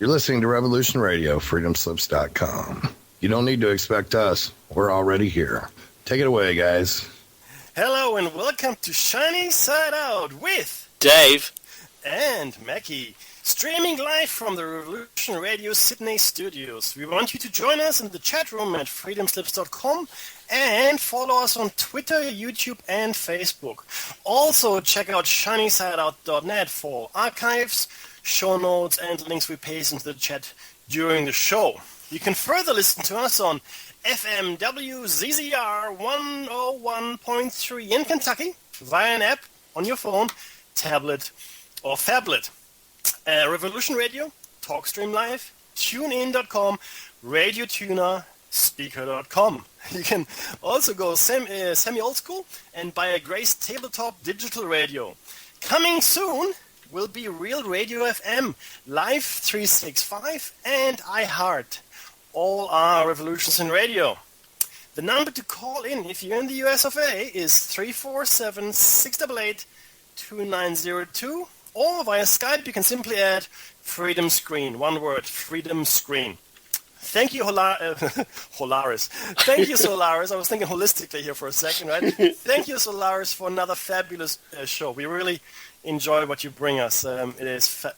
You're listening to Revolution Radio, freedomslips.com. You don't need to expect us. We're already here. Take it away, guys. Hello and welcome to Shiny Side Out with Dave and Mackie, streaming live from the Revolution Radio Sydney studios. We want you to join us in the chat room at freedomslips.com and follow us on Twitter, YouTube, and Facebook. Also, check out shinysideout.net for archives, show notes, and links we paste into the chat during the show. You can further listen to us on FM WZZR 101.3 in Kentucky via an app on your phone, tablet, or phablet. Revolution Radio, TalkStream Live, TuneIn.com, Radio Tuner, Speaker.com. You can also go semi-old school and buy a Grace Tabletop Digital Radio. Coming soon will be Real Radio FM, Live 365, and iHeart. All are revolutions in radio. The number to call in if you're in the US of A is 347-688-2902, or via Skype you can simply add Freedom Screen, one word, Freedom Screen. Thank you, Holaris. Thank you, Solaris. I was thinking holistically here for a second, right? Thank you, Solaris, for another fabulous show. We really enjoy what you bring us. It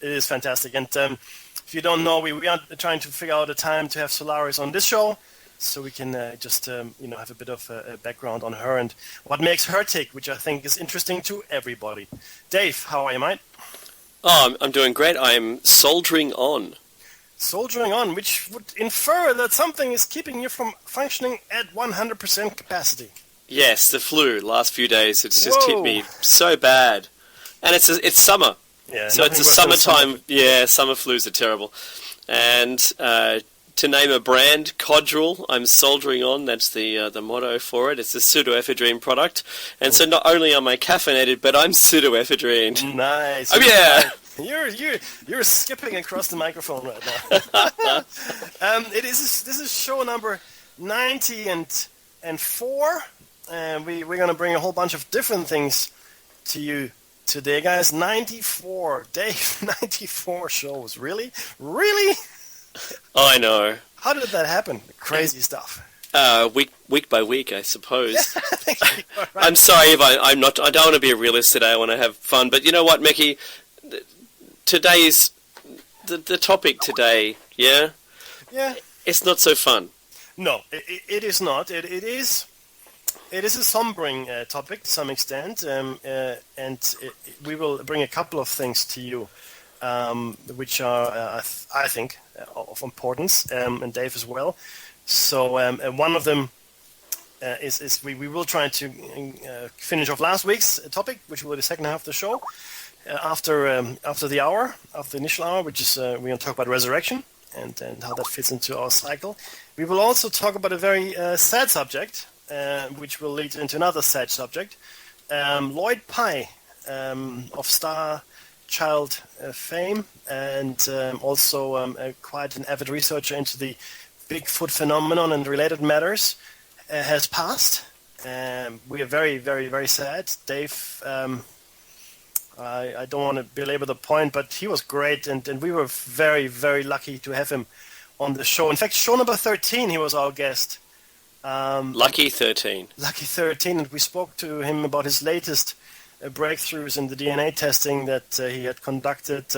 is fantastic. And if you don't know, we are trying to figure out a time to have Solaris on this show, so we can have a bit of a background on her and what makes her tick, which I think is interesting to everybody. Dave, how are you, mate? Oh, I'm doing great. I'm soldiering on. Soldiering on, which would infer that something is keeping you from functioning at 100% capacity. Yes, the flu. Last few days, it's just hit me so bad. And it's summer. Yeah, so it's a summertime. Summer flus are terrible. And to name a brand, Codral, I'm soldiering on. That's the motto for it. It's a pseudoephedrine product. And so not only am I caffeinated, but I'm pseudoephedrined. Nice. Oh, yeah. You're skipping across the microphone right now. This is show number 90 and 4. We're going to bring a whole bunch of different things to you today, guys. 94, Dave. 94 shows. Really? I know. How did that happen? Crazy stuff. Week by week, I suppose. Right. I'm sorry if I'm not. I don't want to be a realist today. I want to have fun. But you know what, Mickey? Today's the topic today. Yeah. It's not so fun. No, it is not. It is a sombering topic to some extent, we will bring a couple of things to you, which are, I think, of importance, and Dave as well. So one of them is we will try to finish off last week's topic, which will be the second half of the show, after the initial hour, which is we're going to talk about resurrection and how that fits into our cycle. We will also talk about a very sad subject, which will lead into another sad subject. Lloyd Pye, of Star Child fame, and also quite an avid researcher into the Bigfoot phenomenon and related matters, has passed. We are very, very, very sad. Dave, I don't want to belabor the point, but he was great, and we were very, very lucky to have him on the show. In fact, show number 13, he was our guest. Lucky 13. Lucky 13, and we spoke to him about his latest breakthroughs in the DNA testing that he had conducted,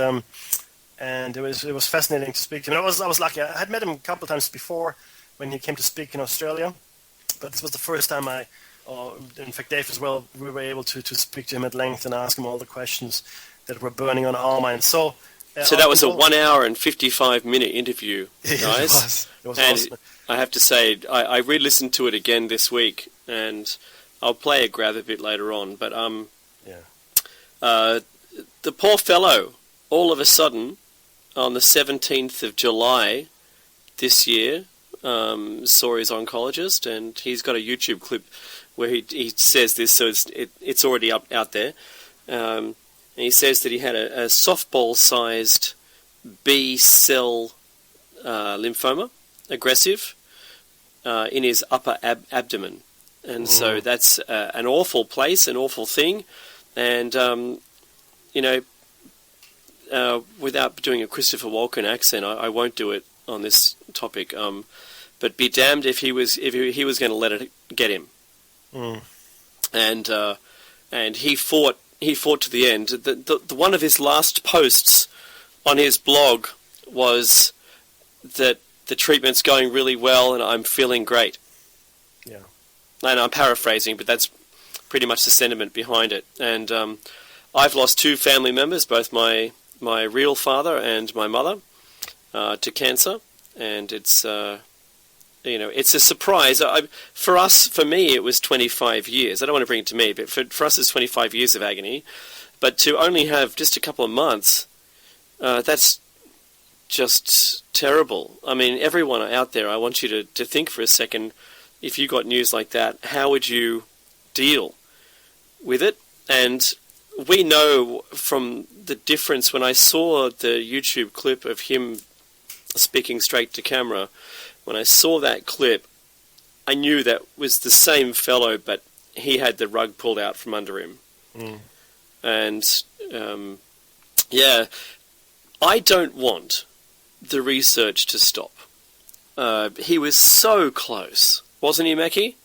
and it was fascinating to speak to him. I was lucky. I had met him a couple of times before when he came to speak in Australia, but this was the first time in fact Dave as well, we were able to speak to him at length and ask him all the questions that were burning on our minds. So that was a 1 hour and 55-minute interview, guys. It was and awesome. I have to say, I re-listened to it again this week, and I'll play a grab a bit later on. But the poor fellow, all of a sudden, on the 17th of July this year, saw his oncologist, and he's got a YouTube clip where he says this, so it's already out there. And he says that he had a softball-sized B-cell lymphoma, aggressive, in his upper abdomen. And so that's an awful place, an awful thing. And, without doing a Christopher Walken accent, I won't do it on this topic. But be damned if he was going to let it get him. Mm. And he fought to the end. The one of his last posts on his blog was that the treatment's going really well and I'm feeling great. Yeah. And I'm paraphrasing, but that's pretty much the sentiment behind it. And I've lost 2 family members, both my real father and my mother, to cancer, and it's it's a surprise. For me, it was 25 years. I don't want to bring it to me, but for us, it's 25 years of agony. But to only have just a couple of months, that's just terrible. I mean, everyone out there, I want you to think for a second, if you got news like that, how would you deal with it? And we know from the difference, when I saw the YouTube clip of him speaking straight to camera, when I saw that clip, I knew that was the same fellow, but he had the rug pulled out from under him. Mm. And, I don't want the research to stop. He was so close, wasn't he, Mackie?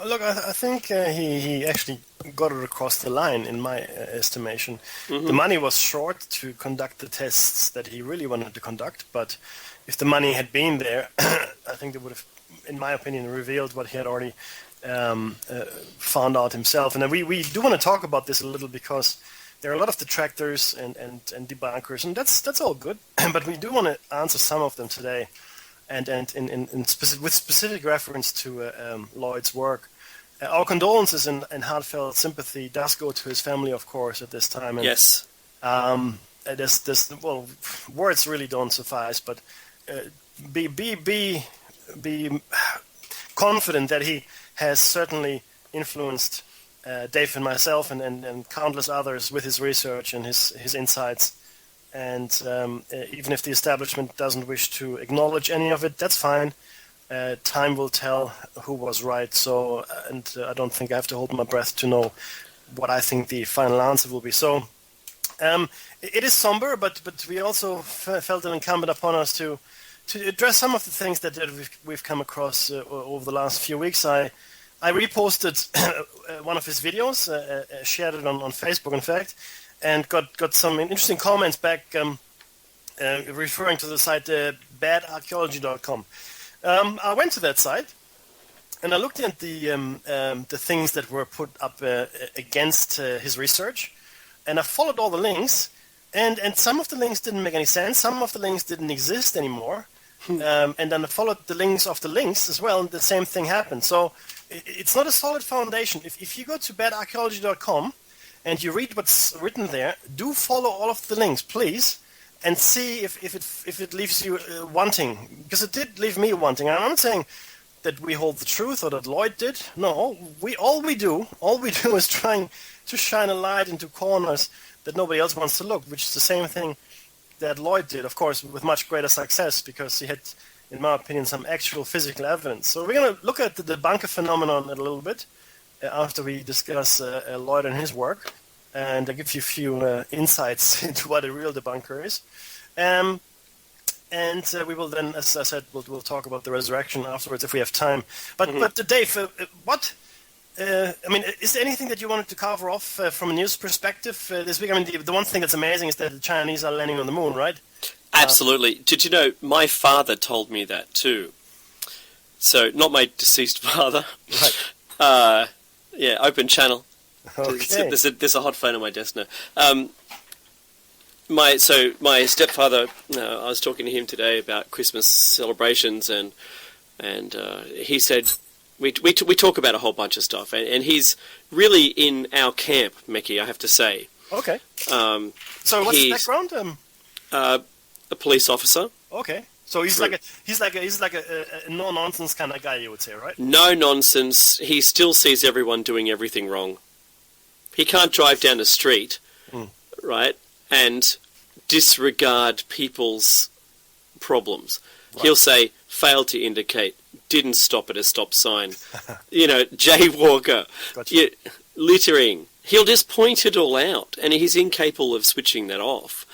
Look, I think he actually got it across the line, in my estimation. Mm-hmm. The money was short to conduct the tests that he really wanted to conduct, but if the money had been there, I think it would have, in my opinion, revealed what he had already found out himself. And we do want to talk about this a little, because there are a lot of detractors and debunkers, and that's all good. But we do want to answer some of them today, and with specific reference to Lloyd's work. Our condolences and heartfelt sympathy does go to his family, of course, at this time. And, yes. Words really don't suffice, but be confident that he has certainly influenced Dave and myself and countless others with his research and his insights. And even if the establishment doesn't wish to acknowledge any of it, that's fine. Time will tell who was right. So, I don't think I have to hold my breath to know what I think the final answer will be. So, it is somber, but we also felt it incumbent upon us to address some of the things that we've come across over the last few weeks. I reposted one of his videos, shared it on Facebook, in fact, and got some interesting comments back referring to the site badarchaeology.com. I went to that site and I looked at the things that were put up against his research, and I followed all the links, and some of the links didn't make any sense, some of the links didn't exist anymore, and then I followed the links of the links as well, and the same thing happened. So it's not a solid foundation. If you go to badarchaeology.com and you read what's written there, do follow all of the links, please, and see if it leaves you wanting, because it did leave me wanting. I'm not saying that we hold the truth or that Lloyd did. No, all we do is trying to shine a light into corners that nobody else wants to look, which is the same thing that Lloyd did, of course, with much greater success, because he had, in my opinion, some actual physical evidence. So we're going to look at the debunker phenomenon a little bit after we discuss Lloyd and his work, and I'll give you a few insights into what a real debunker is. And we will then, as I said, we'll talk about the resurrection afterwards if we have time. But Dave, what? Is there anything that you wanted to cover off from a news perspective this week? I mean, the one thing that's amazing is that the Chinese are landing on the moon, right? Absolutely. Did you know, my father told me that too. So, not my deceased father. Right. Open channel. Okay. There's a hot phone on my desk now. My stepfather, I was talking to him today about Christmas celebrations, and he said we talk about a whole bunch of stuff, and he's really in our camp, Mickey, I have to say. Okay. So what's his background? A police officer. Okay. So he's like a no nonsense kind of guy, you would say, right? No nonsense. He still sees everyone doing everything wrong. He can't drive down the street, right, and disregard people's problems. Right. He'll say, failed to indicate, didn't stop at a stop sign, jaywalker, Gotcha. Littering. He'll just point it all out, and he's incapable of switching that off.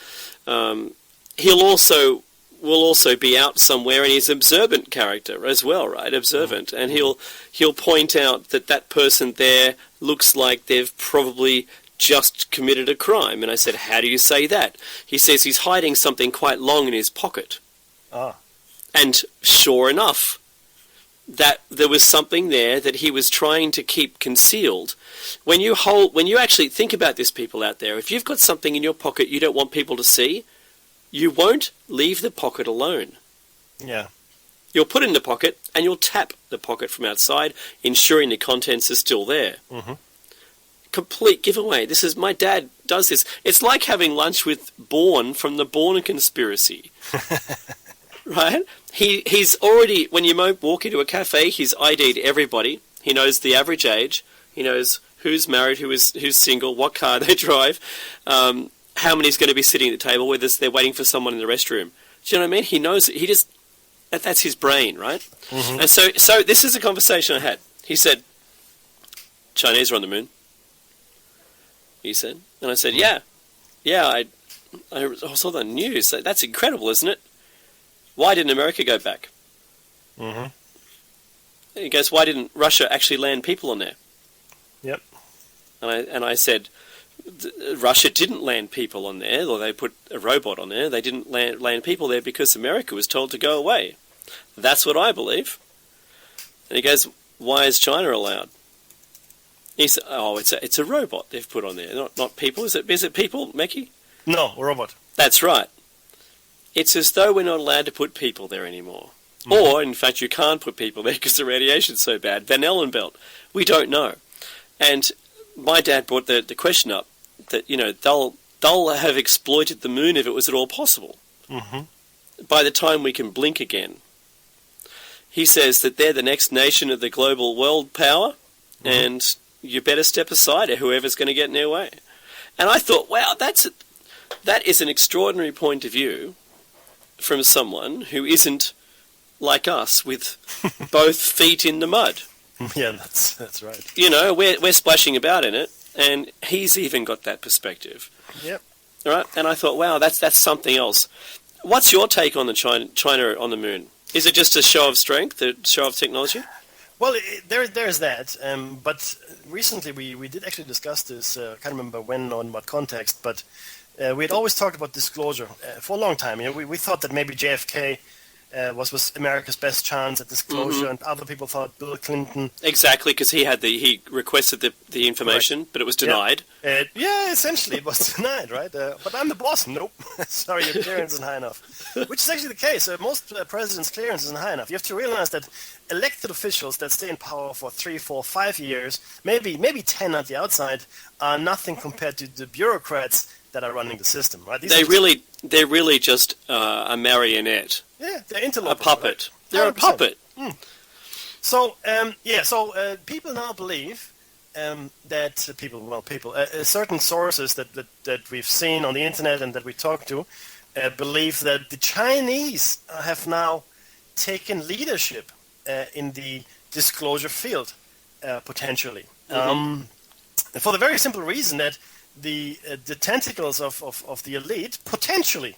He'll also will also be out somewhere, and he's an observant character as well, right? Observant, and he'll point out that person there looks like they've probably just committed a crime. And I said, how do you say that? He says he's hiding something quite long in his pocket. Ah. And sure enough, that there was something there that he was trying to keep concealed. When you actually think about this, people out there, if you've got something in your pocket you don't want people to see, you won't leave the pocket alone. Yeah. You'll put it in the pocket and you'll tap the pocket from outside, ensuring the contents are still there. Mm-hmm. Complete giveaway. My dad does this. It's like having lunch with Bourne from the Bourne conspiracy. Right? He's already, when you walk into a cafe, he's ID'd everybody. He knows the average age. He knows who's married, who's single, what car they drive, how many's going to be sitting at the table, whether they're waiting for someone in the restroom. Do you know what I mean? He knows it. That's his brain, right? Mm-hmm. And so this is a conversation I had. He said, Chinese are on the moon. He said. And I said, yeah, I saw the news. That's incredible, isn't it? Why didn't America go back? Mm-hmm. He goes, why didn't Russia actually land people on there? Yep. And I said, Russia didn't land people on there, or they put a robot on there. They didn't land people there because America was told to go away. That's what I believe. And he goes, why is China allowed? He said, oh, it's a robot they've put on there, not people. Is it people, Meki? No, a robot. That's right. It's as though we're not allowed to put people there anymore. Mm-hmm. Or, in fact, you can't put people there because the radiation's so bad. Van Allen belt. We don't know. And my dad brought the question up that, they'll have exploited the moon if it was at all possible. Mm-hmm. By the time we can blink again. He says that they're the next nation of the global world power, mm-hmm. and you better step aside to whoever's going to get in their way. And I thought, wow, that is an extraordinary point of view from someone who isn't like us with both feet in the mud. Yeah, that's right. We're splashing about in it, and he's even got that perspective. Yep. All right, and I thought, wow, that's something else. What's your take on the China on the moon? Is it just a show of strength, a show of technology? Well, there's that. But recently we did actually discuss this. I can't remember when or in what context, but we had always talked about disclosure for a long time. We thought that maybe JFK was America's best chance at disclosure, mm-hmm. and other people thought Bill Clinton. Exactly, because he requested the information, right. But it was denied. Yeah, essentially it was denied, right? But I'm the boss. Nope. Sorry, your clearance isn't high enough. Which is actually the case. Most presidents' clearance isn't high enough. You have to realize that elected officials that stay in power for 3, 4, 5 years, maybe 10 at the outside, are nothing compared to the bureaucrats that are running the system, right? They're really just a marionette. Yeah, they're interlopers. A puppet. Right? They're 100%. A puppet. Mm. So people now believe that certain sources that we've seen on the internet and that we talk to believe that the Chinese have now taken leadership in the disclosure field, potentially. Mm-hmm. For the very simple reason that the tentacles of the elite potentially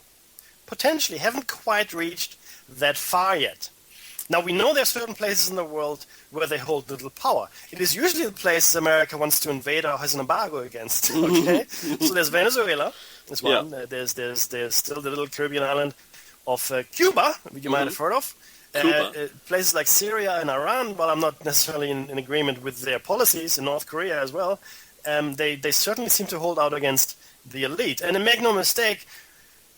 haven't quite reached that far yet. Now, we know there are certain places in the world where they hold little power. It is usually the places America wants to invade or has an embargo against. Okay, so there's Venezuela. There's one. Yeah. There's still the little Caribbean island of Cuba, which you might have heard of. Places like Syria and Iran. Well, I'm not necessarily in agreement with their policies. In North Korea as well. They certainly seem to hold out against the elite. And make no mistake,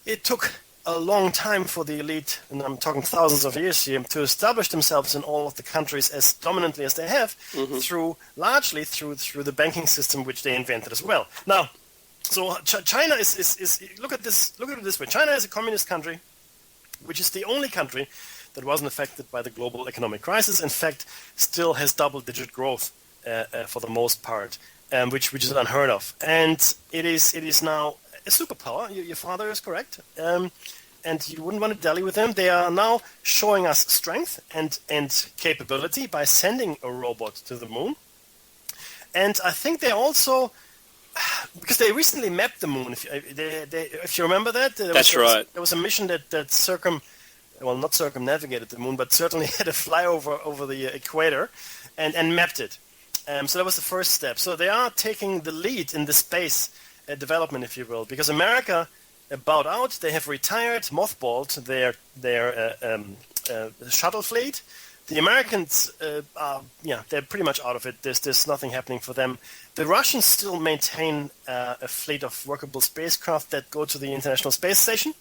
it took a long time for the elite, and I'm talking thousands of years here, to establish themselves in all of the countries as dominantly as they have, mm-hmm. largely through the banking system which they invented as well. Now, so China is look at it this way. China is a communist country, which is the only country that wasn't affected by the global economic crisis. In fact, still has double-digit growth for the most part. Which is unheard of, and it is now a superpower. Your father is correct, and you wouldn't want to dally with them. They are now showing us strength and capability by sending a robot to the moon, and I think they're also because they recently mapped the moon. If you remember that, That's right. There was a mission that not circumnavigated the moon, but certainly had a flyover over the equator, and mapped it. So that was the first step. So they are taking the lead in the space development, if you will, because America bowed out. They have retired, mothballed their shuttle fleet. The Americans they're pretty much out of it. There's nothing happening for them. The Russians still maintain a fleet of workable spacecraft that go to the International Space Station.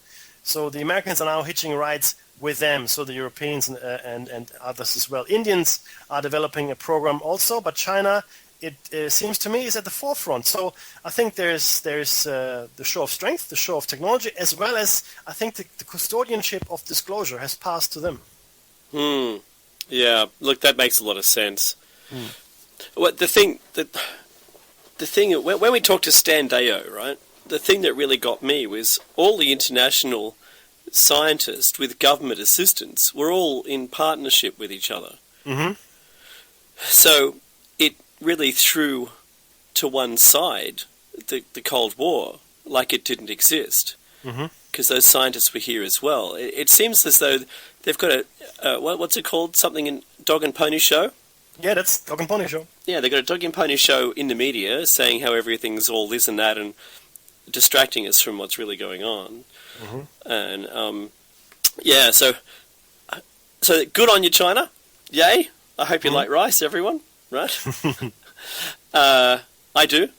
So the Americans are now hitching rides with them. So the Europeans and others as well. Indians are developing a program also, but China, it seems to me, is at the forefront. So I think there's the show of strength, the show of technology, as well as I think the custodianship of disclosure has passed to them. Yeah, look, that makes a lot of sense. Well, the thing when we talked to Stan Deyo, right? The thing that really got me was all the international scientists with government assistance were all in partnership with each other. Mm-hmm. So it really threw to one side the Cold War like it didn't exist. Mm-hmm. Because those scientists were here as well. It seems as though they've got what's it called? Something in Dog and Pony Show? Yeah, that's Dog and Pony Show. Yeah, they've got a Dog and Pony Show in the media saying how everything's all this and that and distracting us from what's really going on. Mm-hmm. And, so good on you, China. Yay. I hope you like rice, everyone. Right? I do.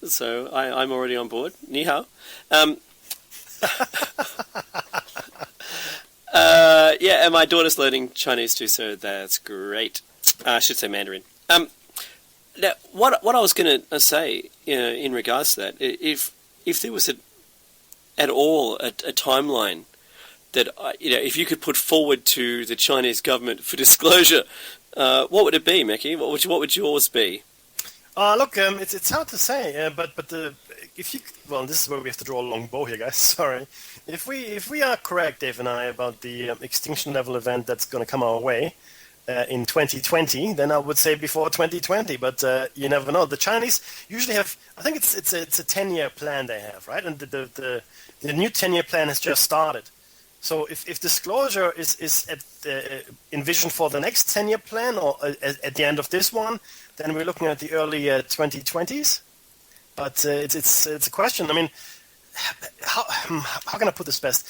So I'm already on board. Ni hao. And my daughter's learning Chinese too, so that's great. I should say Mandarin. Now, what I was going to say in regards to that, if there was at all a timeline that if you could put forward to the Chinese government for disclosure, what would it be, Mickey? What would yours be? Look, it's hard to say, but this is where we have to draw a long bow here, guys. Sorry. If we are correct, Dave and I, about the extinction level event that's going to come our way in 2020, then I would say before 2020. But you never know. The Chinese usually have, I think it's a 10-year plan they have, right? And the new 10-year plan has just started. So if disclosure is envisioned for the next 10-year plan or at the end of this one, then we're looking at the early 2020s. But it's a question. I mean, how can I put this best?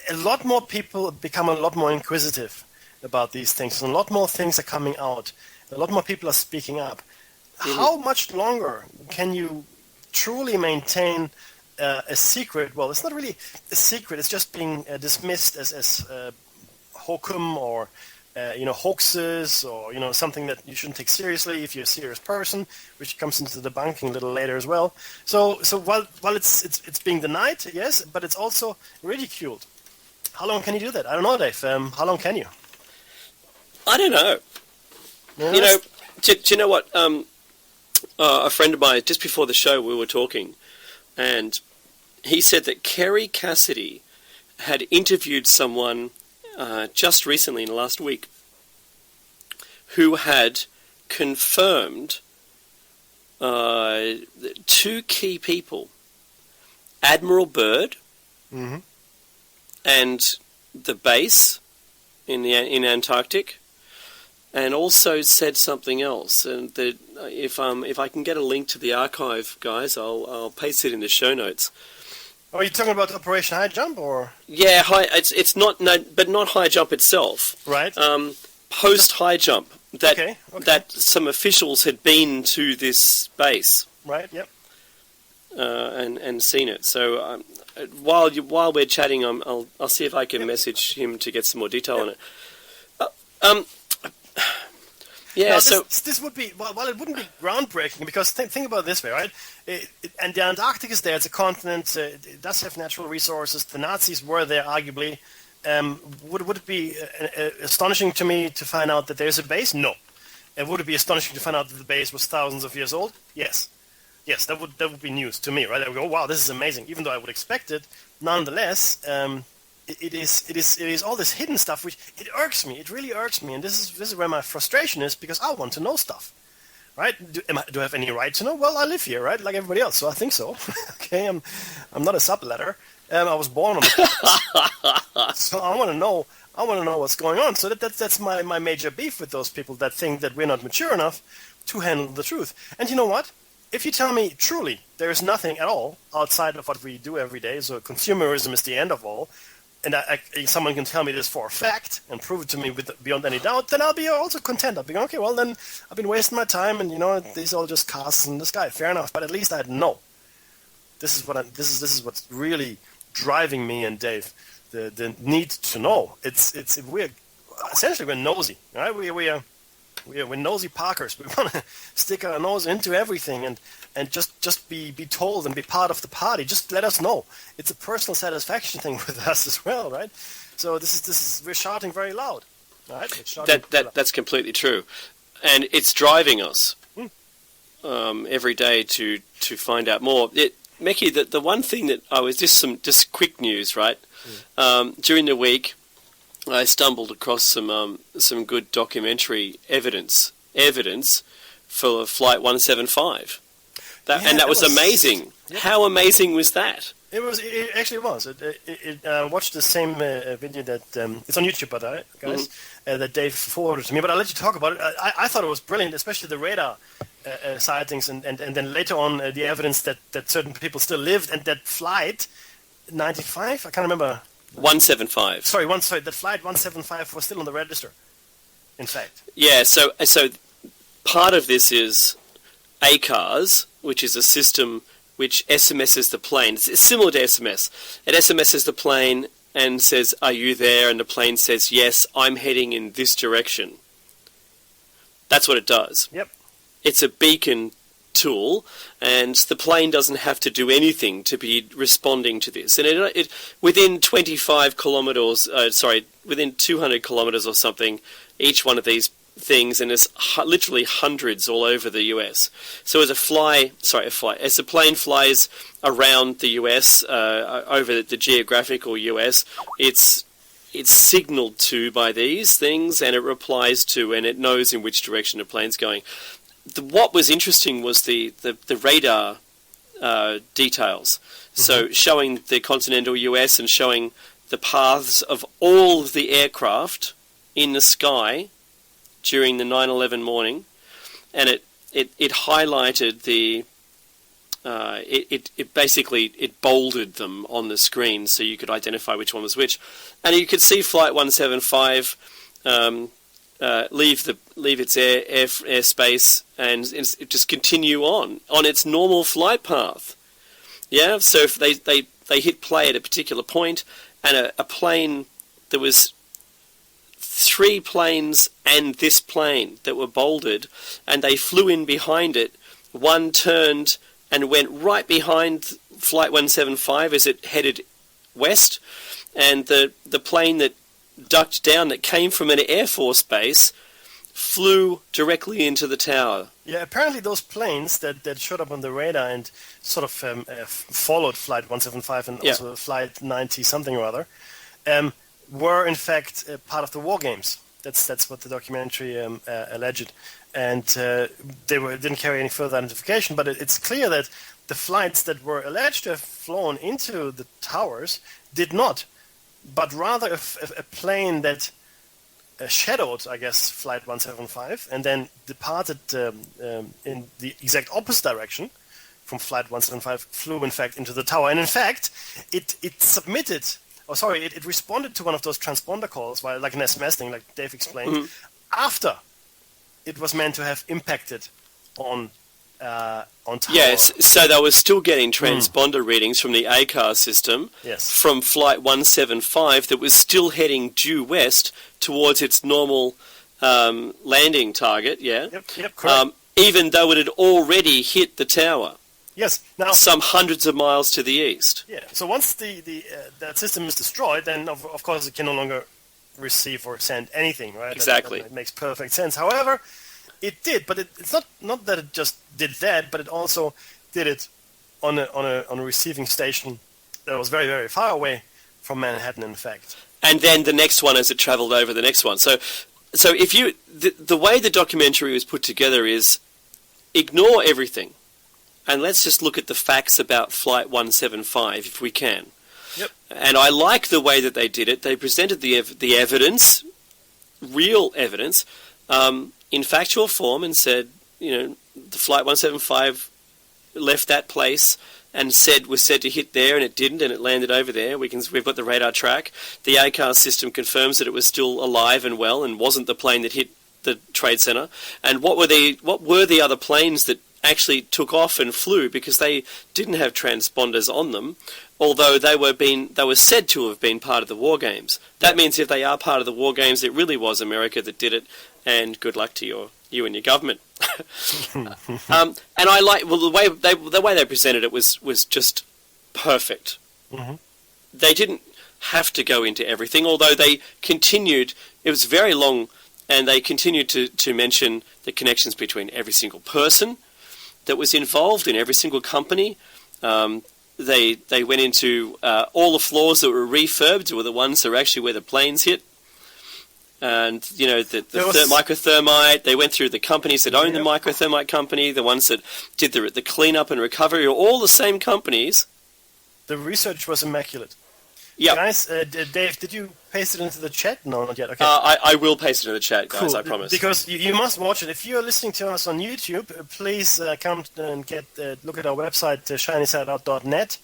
A lot more people become a lot more inquisitive about these things, and a lot more things are coming out. A lot more people are speaking up. Mm-hmm. How much longer can you truly maintain a secret? Well, it's not really a secret. It's just being dismissed as hokum or hoaxes or something that you shouldn't take seriously if you're a serious person, which comes into the debunking a little later as well. So while it's being denied, yes, but it's also ridiculed. How long can you do that? I don't know, Dave. How long can you? I don't know. Yes. Do you know what? A friend of mine, just before the show, we were talking, and he said that Kerry Cassidy had interviewed someone just recently in the last week who had confirmed two key people, Admiral Byrd Mm-hmm. and the base in Antarctic, and also said something else. And that if I can get a link to the archive, guys, I'll paste it in the show notes. Are you talking about Operation High Jump, or? Yeah, it's not but not High Jump itself. Right. Post High Jump, Okay. that some officials had been to this base. Right. Yep. And seen it. So while we're chatting, I'll see if I can message him to get some more detail on it. Yeah. Now, so this would be, while it wouldn't be groundbreaking, because think about it this way, right? And the Antarctic is there; it's a continent. It does have natural resources. The Nazis were there, arguably. Would it be astonishing to me to find out that there's a base? No. And would it be astonishing to find out that the base was thousands of years old? Yes. Yes, that would be news to me, right? I would go, wow, this is amazing. Even though I would expect it, nonetheless, it is all this hidden stuff which it irks me. It really irks me, and this is where my frustration is, because I want to know stuff, right? Do I have any right to know? Well, I live here, right, like everybody else, so I think so. Okay, I'm not a subletter. I was born on the so I want to know. I want to know what's going on. So that's my major beef with those people that think that we're not mature enough to handle the truth. And you know what? If you tell me truly there is nothing at all outside of what we do every day, so consumerism is the end of all, and someone can tell me this for a fact and prove it to me beyond any doubt, then I'll be also content. I'll be going, okay, well then I've been wasting my time, and these are all just casts in the sky. Fair enough, but at least I know. This is what's really driving me and Dave. The need to know. We're nosy, right? We're nosy Parkers. We want to stick our nose into everything and just be told and be part of the party. Just let us know. It's a personal satisfaction thing with us as well, right? So this is we're shouting very loud, right? That's completely true, and it's driving us every day to find out more. Meki, the one thing that I was just quick news, right? During the week, I stumbled across some good documentary evidence for Flight 175, that was amazing. Yep. How amazing was that? It actually was. I watched the same video that it's on YouTube, by the way, guys, that Dave forwarded to me. But I'll let you talk about it. I thought it was brilliant, especially the radar sightings, and then later on the evidence that certain people still lived, and that flight 95, I can't remember. 175. Sorry, that flight 175 was still on the register. In fact. Yeah. So part of this is ACARS, which is a system which SMSs the plane. It's similar to SMS. It SMSs the plane and says, "Are you there?" And the plane says, "Yes, I'm heading in this direction." That's what it does. Yep. It's a beacon tool, and the plane doesn't have to do anything to be responding to this. And it within 25 kilometers, within 200 kilometers or something, each one of these things, and there's literally hundreds all over the US. So as a plane flies around the US, over the geographical US, it's signaled to by these things, and it replies to, and it knows in which direction the plane's going. What was interesting was the radar details. So showing the continental US and showing the paths of all of the aircraft in the sky during the 9/11 morning, and it highlighted it basically bolded them on the screen so you could identify which one was which, and you could see Flight 175 leave its airspace and just continue on its normal flight path. Yeah, so if they hit play at a particular point, and a plane, there was 3 planes and this plane that were bolded, and they flew in behind it. One turned and went right behind Flight 175 as it headed west, and the plane that ducked down, that came from an Air Force base, flew directly into the tower. Yeah, apparently those planes that showed up on the radar and sort of followed Flight 175 and also Flight 90 something or other, were in fact part of the war games. That's what the documentary alleged, and they didn't carry any further identification. But it's clear that the flights that were alleged to have flown into the towers did not, but rather a plane that shadowed, I guess, Flight 175, and then departed in the exact opposite direction from Flight 175, flew in fact into the tower. And in fact, it responded to one of those transponder calls, like an SMS thing, like Dave explained, after it was meant to have impacted on tower. Yes, so they were still getting transponder readings from the ACAR system from Flight 175 that was still heading due west towards its normal landing target, Yep, correct. Even though it had already hit the tower. Yes. Now, some hundreds of miles to the east. Yeah. So once that system is destroyed, then of course it can no longer receive or send anything, right? Exactly. That makes perfect sense. However, it did, but it's not that it just did that, but it also did it on a receiving station that was very, very far away from Manhattan, in fact. And then the next one as it travelled over the next one. So if the way the documentary was put together is ignore everything, and let's just look at the facts about Flight 175 if we can. Yep. And I like the way that they did it. They presented the evidence, real evidence, in factual form, and said, the Flight 175 left that place and was said to hit there, and it didn't, and it landed over there. We've got the radar track. The ACARS system confirms that it was still alive and well, and wasn't the plane that hit the Trade Center. And what were the other planes that actually took off and flew, because they didn't have transponders on them, although they were said to have been part of the war games. That means if they are part of the war games, it really was America that did it, and good luck to you and your government. And I like the way they presented it was just perfect. Mm-hmm. They didn't have to go into everything, although they continued. It was very long, and they continued to mention the connections between every single person that was involved in every single company. They went into all the floors that were refurbed were the ones that were actually where the planes hit. And, the microthermite, they went through the companies that owned the microthermite company, the ones that did the cleanup and recovery, all the same companies. The research was immaculate. Yeah. Guys, Dave, did you paste it into the chat? No, not yet. Okay. I will paste it in the chat, guys, cool. I promise. Because you must watch it. If you're listening to us on YouTube, please come and look at our website, shinysideout.net,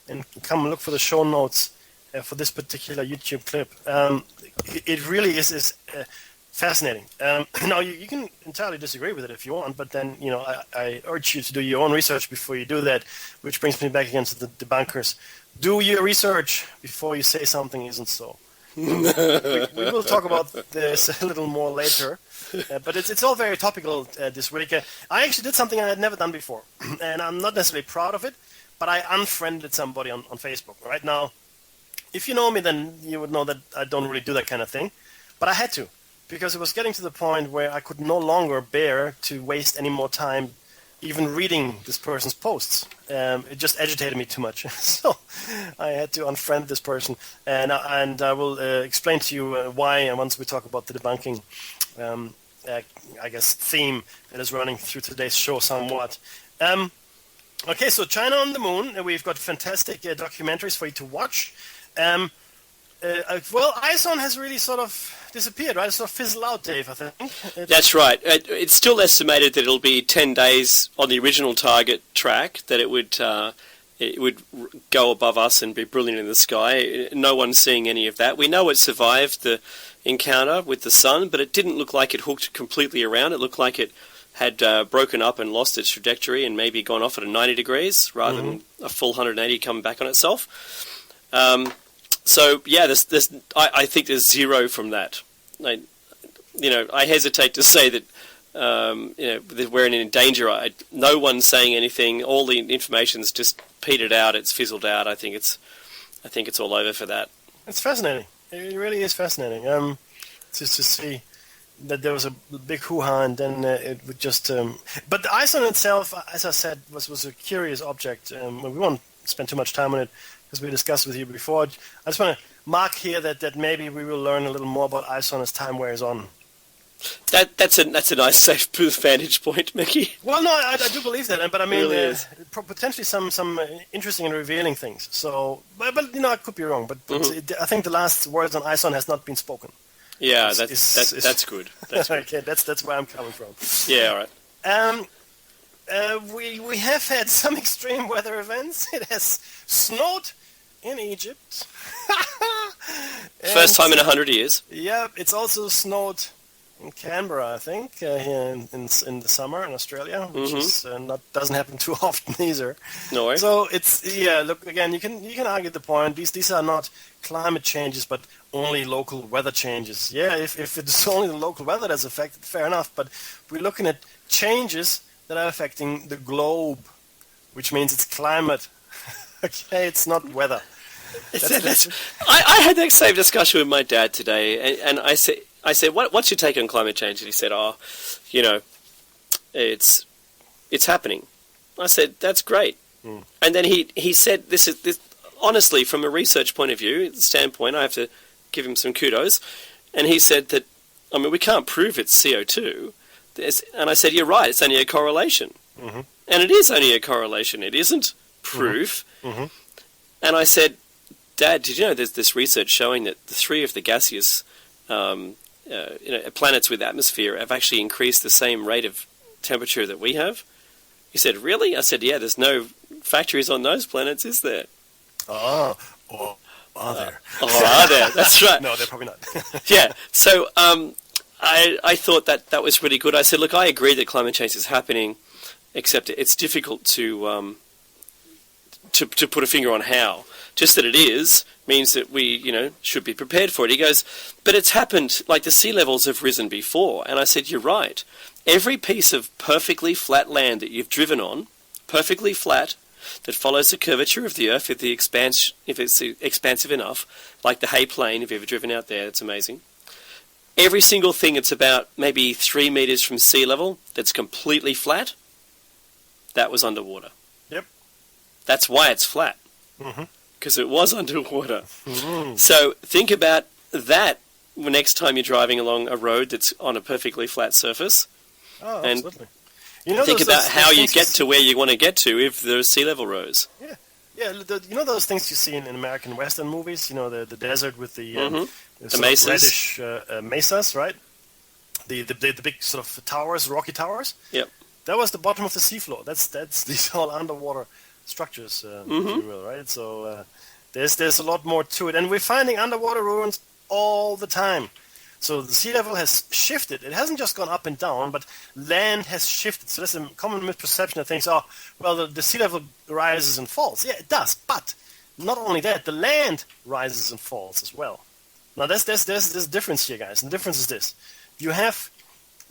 and come look for the show notes for this particular YouTube clip. It really is fascinating. Now, you can entirely disagree with it if you want, but then, I urge you to do your own research before you do that, which brings me back again to the debunkers. Do your research before you say something isn't so. we will talk about this a little more later, but it's all very topical this week. I actually did something I had never done before, and I'm not necessarily proud of it, but I unfriended somebody on Facebook. Right now, if you know me, then you would know that I don't really do that kind of thing, but I had to, because it was getting to the point where I could no longer bear to waste any more time even reading this person's posts. It just agitated me too much. So I had to unfriend this person. And I will explain to you why once we talk about the debunking, I guess, theme that is running through today's show somewhat. Okay, so China on the Moon. We've got fantastic documentaries for you to watch. Well, ISON has really sort of disappeared, right? It's sort of fizzled out, Dave, I think. That's right. It's still estimated that it'll be 10 days on the original target track, that it would go above us and be brilliant in the sky. No one's seeing any of that. We know it survived the encounter with the sun, but it didn't look like it hooked completely around. It looked like it had broken up and lost its trajectory and maybe gone off at a 90 degrees rather than a full 180 coming back on itself. So yeah, I think there's zero from that. I hesitate to say that that we're in danger. No one's saying anything. All the information's just petered out. It's fizzled out. I think it's all over for that. It's fascinating. It really is fascinating. Just to see that there was a big hoo-ha, and then it would just. But the ISON itself, as I said, was a curious object. We won't spend too much time on it, as we discussed with you before. I just want to mark here that maybe we will learn a little more about ISON as time wears on. That's a nice safe vantage point, Mickey. Well, no, I do believe that, but I mean, really potentially some interesting and revealing things. So, but I could be wrong. But I think the last words on ISON has not been spoken. Yeah, that's good. That's good. Okay, that's where I'm coming from. Yeah, all right. We have had some extreme weather events. It has snowed in Egypt. First time in 100 years. Yeah, it's also snowed in Canberra, I think, here in the summer in Australia, which is doesn't happen too often either. No way. So look again. You can argue the point. These are not climate changes, but only local weather changes. Yeah, if it's only the local weather that's affected, fair enough. But we're looking at changes that are affecting the globe, which means it's climate. Okay, it's not weather. I had that same discussion with my dad today, and I said, what's your take on climate change? And he said, it's happening. I said, that's great. And then he said, this honestly, from a research point of view, standpoint, I have to give him some kudos. And he said that, we can't prove it's CO2. And I said, you're right, it's only a correlation. And it is only a correlation. It isn't proof. And I said, Dad, did you know there's this research showing that the three of the gaseous planets with atmosphere have actually increased the same rate of temperature that we have? He said, really? I said, yeah, there's no factories on those planets, is there? Are there? Are there? That's right. No, they're probably not. Yeah. So I thought that was really good. I said, look, I agree that climate change is happening, except it's difficult to put a finger on how. Just that it is means that we, should be prepared for it. He goes, but it's happened, like the sea levels have risen before. And I said, you're right. Every piece of perfectly flat land that you've driven on, perfectly flat, that follows the curvature of the Earth if it's expansive enough, like the Hay Plain, if you've ever driven out there, it's amazing. Every single thing that's about maybe 3 meters from sea level that's completely flat, that was underwater. Yep. That's why it's flat. Because it was underwater. So think about that next time you're driving along a road that's on a perfecally flat surface. Oh, and absolutely. Think about how you get to where you want to get to if the sea level rose. Yeah. Yeah, those things you see in American Western movies, the desert with the mesas. reddish mesas, right? The big sort of towers, rocky towers. Yep. That was the bottom of the seafloor. That's these all underwater structures, if you will, right? So there's a lot more to it, and we're finding underwater ruins all the time. So the sea level has shifted. It hasn't just gone up and down, but land has shifted. So there's a common misperception that thinks, the sea level rises and falls. Yeah, it does, but not only that, the land rises and falls as well. Now there's a difference here, guys, and the difference is this: you have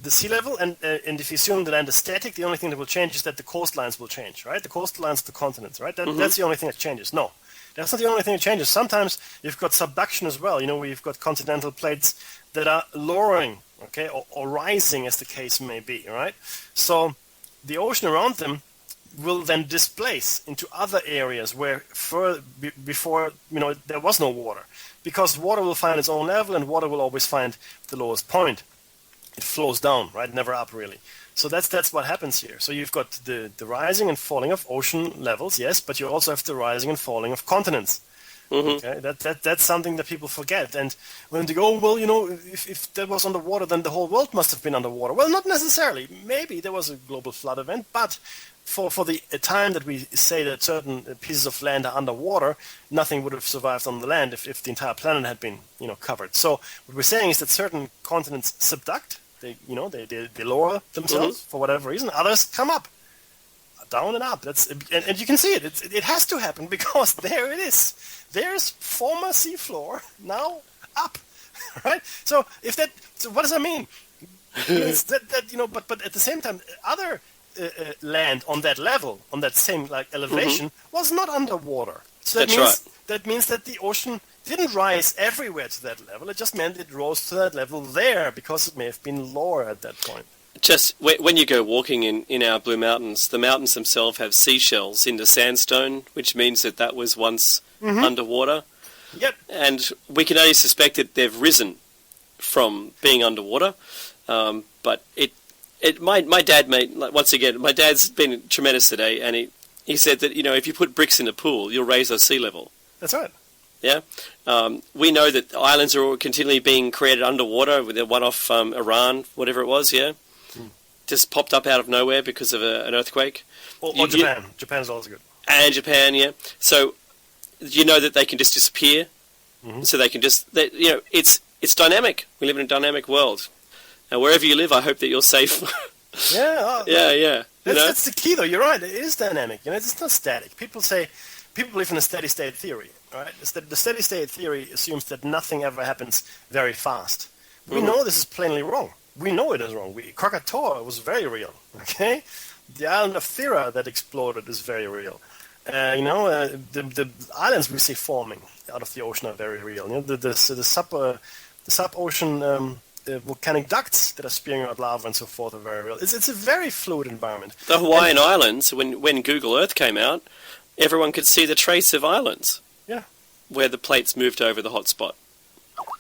the sea level, and if you assume the land is static, the only thing that will change is that the coastlines will change, right? The coastlines of the continents, right? That's the only thing that changes. No, that's not the only thing that changes. Sometimes you've got subduction as well. We've got continental plates that are lowering, okay, or rising, as the case may be, right? So the ocean around them will then displace into other areas where before there was no water, because water will find its own level, and water will always find the lowest point. It flows down, right? Never up, really. So that's what happens here. So you've got the rising and falling of ocean levels, yes, but you also have the rising and falling of continents. Okay, that's something that people forget. And when they go, if that was underwater, then the whole world must have been underwater. Well, not necessarily. Maybe there was a global flood event, but for the time that we say that certain pieces of land are underwater, nothing would have survived on the land if the entire planet had been covered. So what we're saying is that certain continents subduct. They lower themselves for whatever reason. Others come up, down and up. And you can see it. It has to happen, because there it is. There's former seafloor now up, right? So what does that mean? It means but at the same time, other land on that level, on that same elevation, was not underwater. So that means that the ocean didn't rise everywhere to that level. It just meant it rose to that level there, because it may have been lower at that point. Just when you go walking in our Blue Mountains, the mountains themselves have seashells in the sandstone, which means that was once underwater. Yep. And we can only suspect that they've risen from being underwater. But my dad my dad's been tremendous today, and he said that if you put bricks in a pool, you'll raise the sea level. That's right. Yeah, we know that islands are continually being created underwater. With the one off Iran, whatever it was, just popped up out of nowhere because of an earthquake. Or Japan. Japan is also good. And Japan, yeah. So you know that they can just disappear. So they can it's dynamic. We live in a dynamic world. And wherever you live, I hope that you're safe. Yeah. Yeah. That's the key, though. You're right. It is dynamic. It's not static. People believe in a steady state theory. Right? The steady state theory assumes that nothing ever happens very fast. We know this is plainly wrong. We know it is wrong. Krakatoa was very real. Okay, the island of Thera that exploded is very real. The islands we see forming out of the ocean are very real. The sub-ocean volcanic ducts that are spewing out lava and so forth are very real. It's a very fluid environment. The Hawaiian Islands, when Google Earth came out, everyone could see the trace of islands. Yeah. Where the plates moved over the hotspot.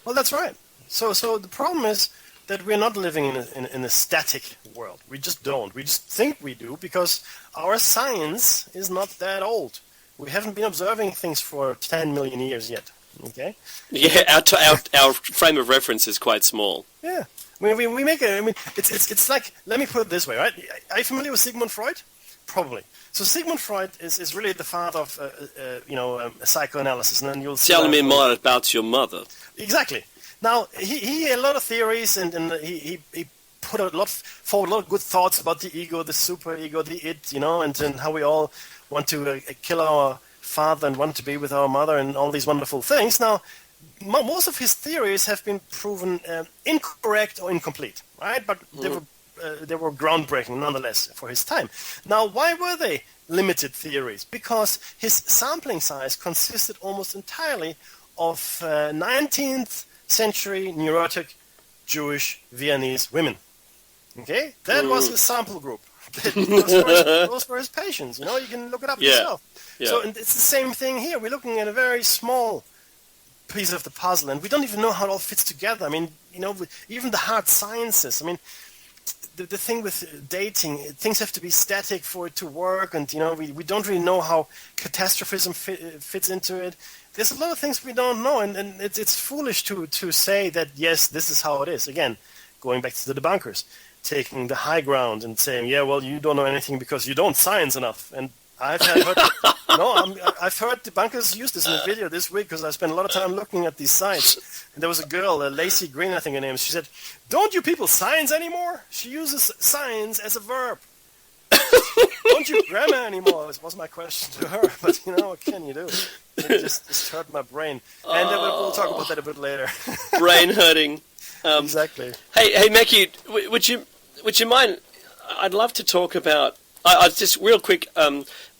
Well, that's right. So the problem is that we're not living in a static world. We just don't. We just think we do because our science is not that old. We haven't been observing things for 10 million years yet. Okay. Yeah, our frame of reference is quite small. Yeah. We make a. I mean, it's like. Let me put it this way, right? Are you familiar with Sigmund Freud? Probably. So Sigmund Freud is really the father of psychoanalysis, and then you'll see. Tell me more about your mother. Exactly. Now he had a lot of theories, and he put forward a lot of good thoughts about the ego, the super ego, the it, and how we all want to kill our father and want to be with our mother and all these wonderful things. Now, most of his theories have been proven incorrect or incomplete, right? But they were groundbreaking nonetheless for his time. Now, why were they limited theories? Because his sampling size consisted almost entirely of 19th century neurotic Jewish Viennese women. Okay? That was his sample group. Those were his patients. You can look it up yourself. Yeah. So it's the same thing here. We're looking at a very small piece of the puzzle, and we don't even know how it all fits together. I mean, even the hard sciences. I mean, the thing with dating, things have to be static for it to work, and we don't really know how catastrophism fits into it. There's a lot of things we don't know, and it's foolish to say that yes, this is how it is. Again, going back to the debunkers, taking the high ground and saying, yeah, well, you don't know anything because you don't science enough. And I've heard debunkers use this in a video this week because I spent a lot of time looking at these sites. And there was a girl, Laci Green, I think her name is. She said, "Don't you people science anymore?" She uses science as a verb. Don't you grammar anymore? This was my question to her. But what can you do? It just hurt my brain. And we'll talk about that a bit later. Brain hurting. Exactly. Hey, Mackie, would you mind? I'd love to talk about. I just real quick.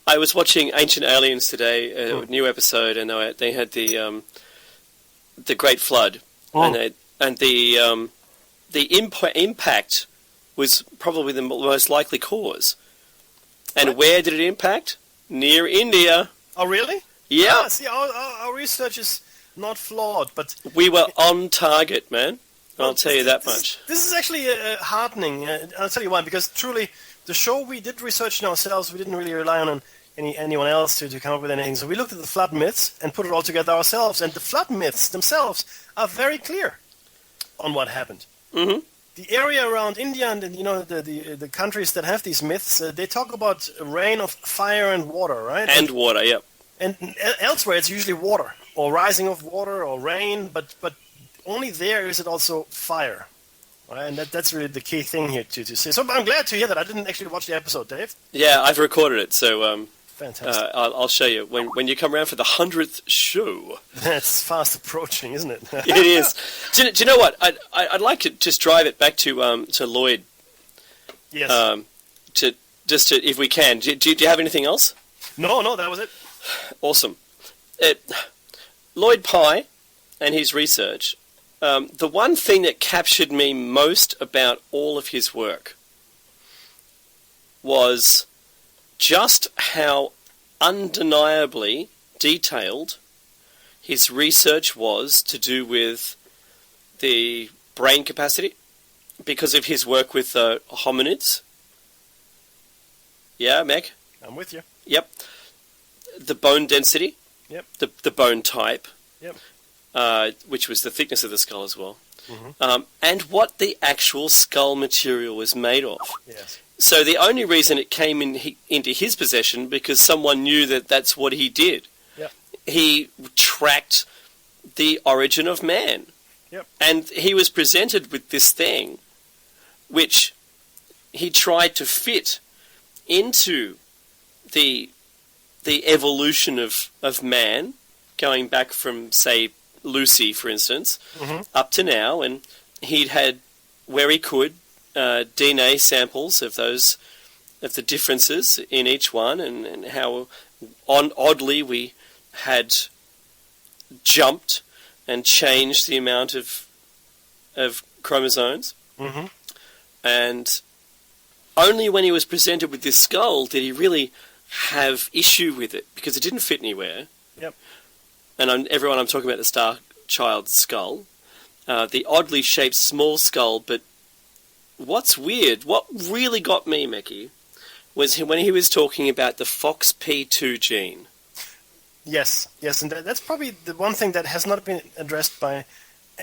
I was watching Ancient Aliens today, a new episode, and they had the Great Flood, and the impact was probably the most likely cause. And What? where did it impact? Near India. Oh, really? Yeah. See, our research is not flawed, but We were on target, man. I'll tell you that much. This is actually heartening. I'll tell you why. Because truly, the show we did research ourselves. We didn't really rely on anyone else to come up with anything. So we looked at the flood myths and put it all together ourselves. And the flood myths themselves are very clear on what happened. Mm-hmm. The area around India and the countries that have these myths, they talk about a rain of fire and water, right? And water, yep. And elsewhere, it's usually water or rising of water or rain, but only there is it also fire. Right? And that's really the key thing here to see. So I'm glad to hear that. I didn't actually watch the episode, Dave. Yeah, I've recorded it, so Fantastic. I'll show you when you come around for the 100th show. That's fast approaching, isn't it? It is. Do you know what? I'd like to just drive it back to Lloyd. Yes. If we can. Do you have anything else? No, that was it. Awesome. Lloyd Pye and his research. The one thing that captured me most about all of his work was just how undeniably detailed his research was to do with the brain capacity because of his work with hominids. Yeah, Meg? I'm with you. Yep. The bone density. Yep. The bone type. Yep. Which was the thickness of the skull as well. Mm-hmm. And what the actual skull material was made of. Yes. So the only reason it came into his possession because someone knew that that's what he did. Yep. He tracked the origin of man. Yep. And he was presented with this thing which he tried to fit into the evolution of man, going back from, say, Lucy, for instance, up to now, and he'd had, where he could, DNA samples of the differences in each one, and how oddly we had jumped and changed the amount of chromosomes. Mm-hmm. And only when he was presented with this skull did he really have issue with it, because it didn't fit anywhere. Yep. And everyone, I'm talking about the Star Child skull. the oddly shaped small skull. But what's weird, what really got me, Mickey, was when he was talking about the FOXP2 gene. Yes, and that's probably the one thing that has not been addressed by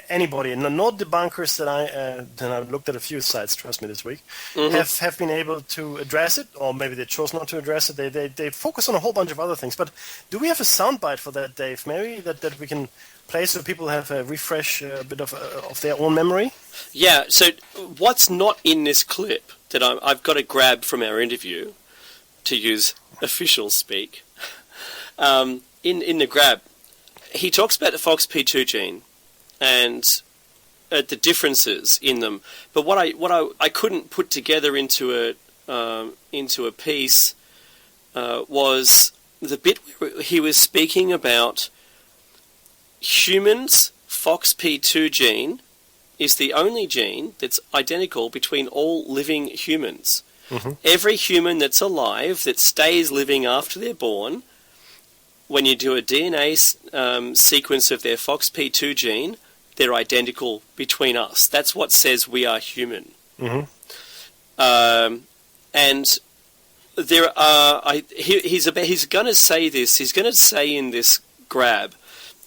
anybody. No debunkers that I looked at a few sites, trust me, this week, have been able to address it, or maybe they chose not to address it. They focus on a whole bunch of other things. But do we have a soundbite for that, Dave? Maybe that we can play so people have a refresh a bit of their own memory? Yeah, so what's not in this clip that I've got to grab from our interview, to use official speak, in the grab, he talks about the FOXP2 gene and the differences in them. But what I couldn't put together into a piece was the bit where he was speaking about humans' FOXP2 gene is the only gene that's identical between all living humans. Every human that's alive that stays living after they're born, when you do a DNA sequence of their FOXP2 gene, they're identical between us. That's what says we are human. And there are. He's going to say this. He's going to say in this grab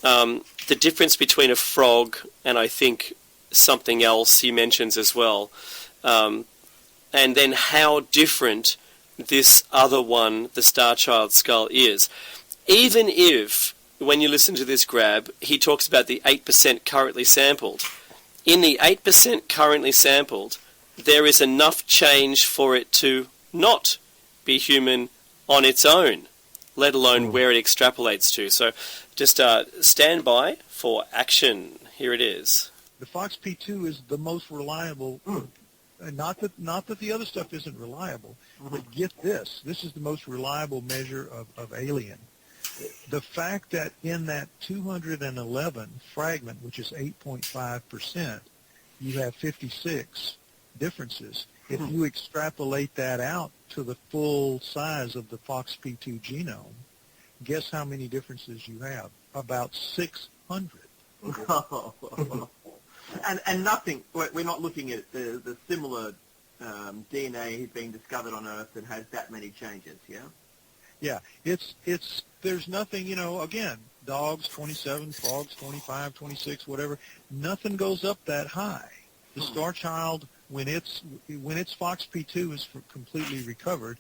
the difference between a frog and I think something else he mentions as well, and then how different this other one, the Star Child skull, is. Even if, when you listen to this grab, he talks about the 8% currently sampled. In the 8% currently sampled, there is enough change for it to not be human on its own, let alone where it extrapolates to. So just stand by for action. Here it is. The FOXP2 is the most reliable. Not that the other stuff isn't reliable, but get this. This is the most reliable measure of alien. The fact that in that 211 fragment, which is 8.5%, you have 56 differences. If you extrapolate that out to the full size of the FOXP2 genome, guess how many differences you have? About 600. And nothing, we're not looking at the similar DNA being discovered on Earth that has that many changes, yeah? Yeah, there's nothing, again, dogs 27, frogs 25, 26, whatever, nothing goes up that high. The Star Child, when its FOXP2 is completely recovered,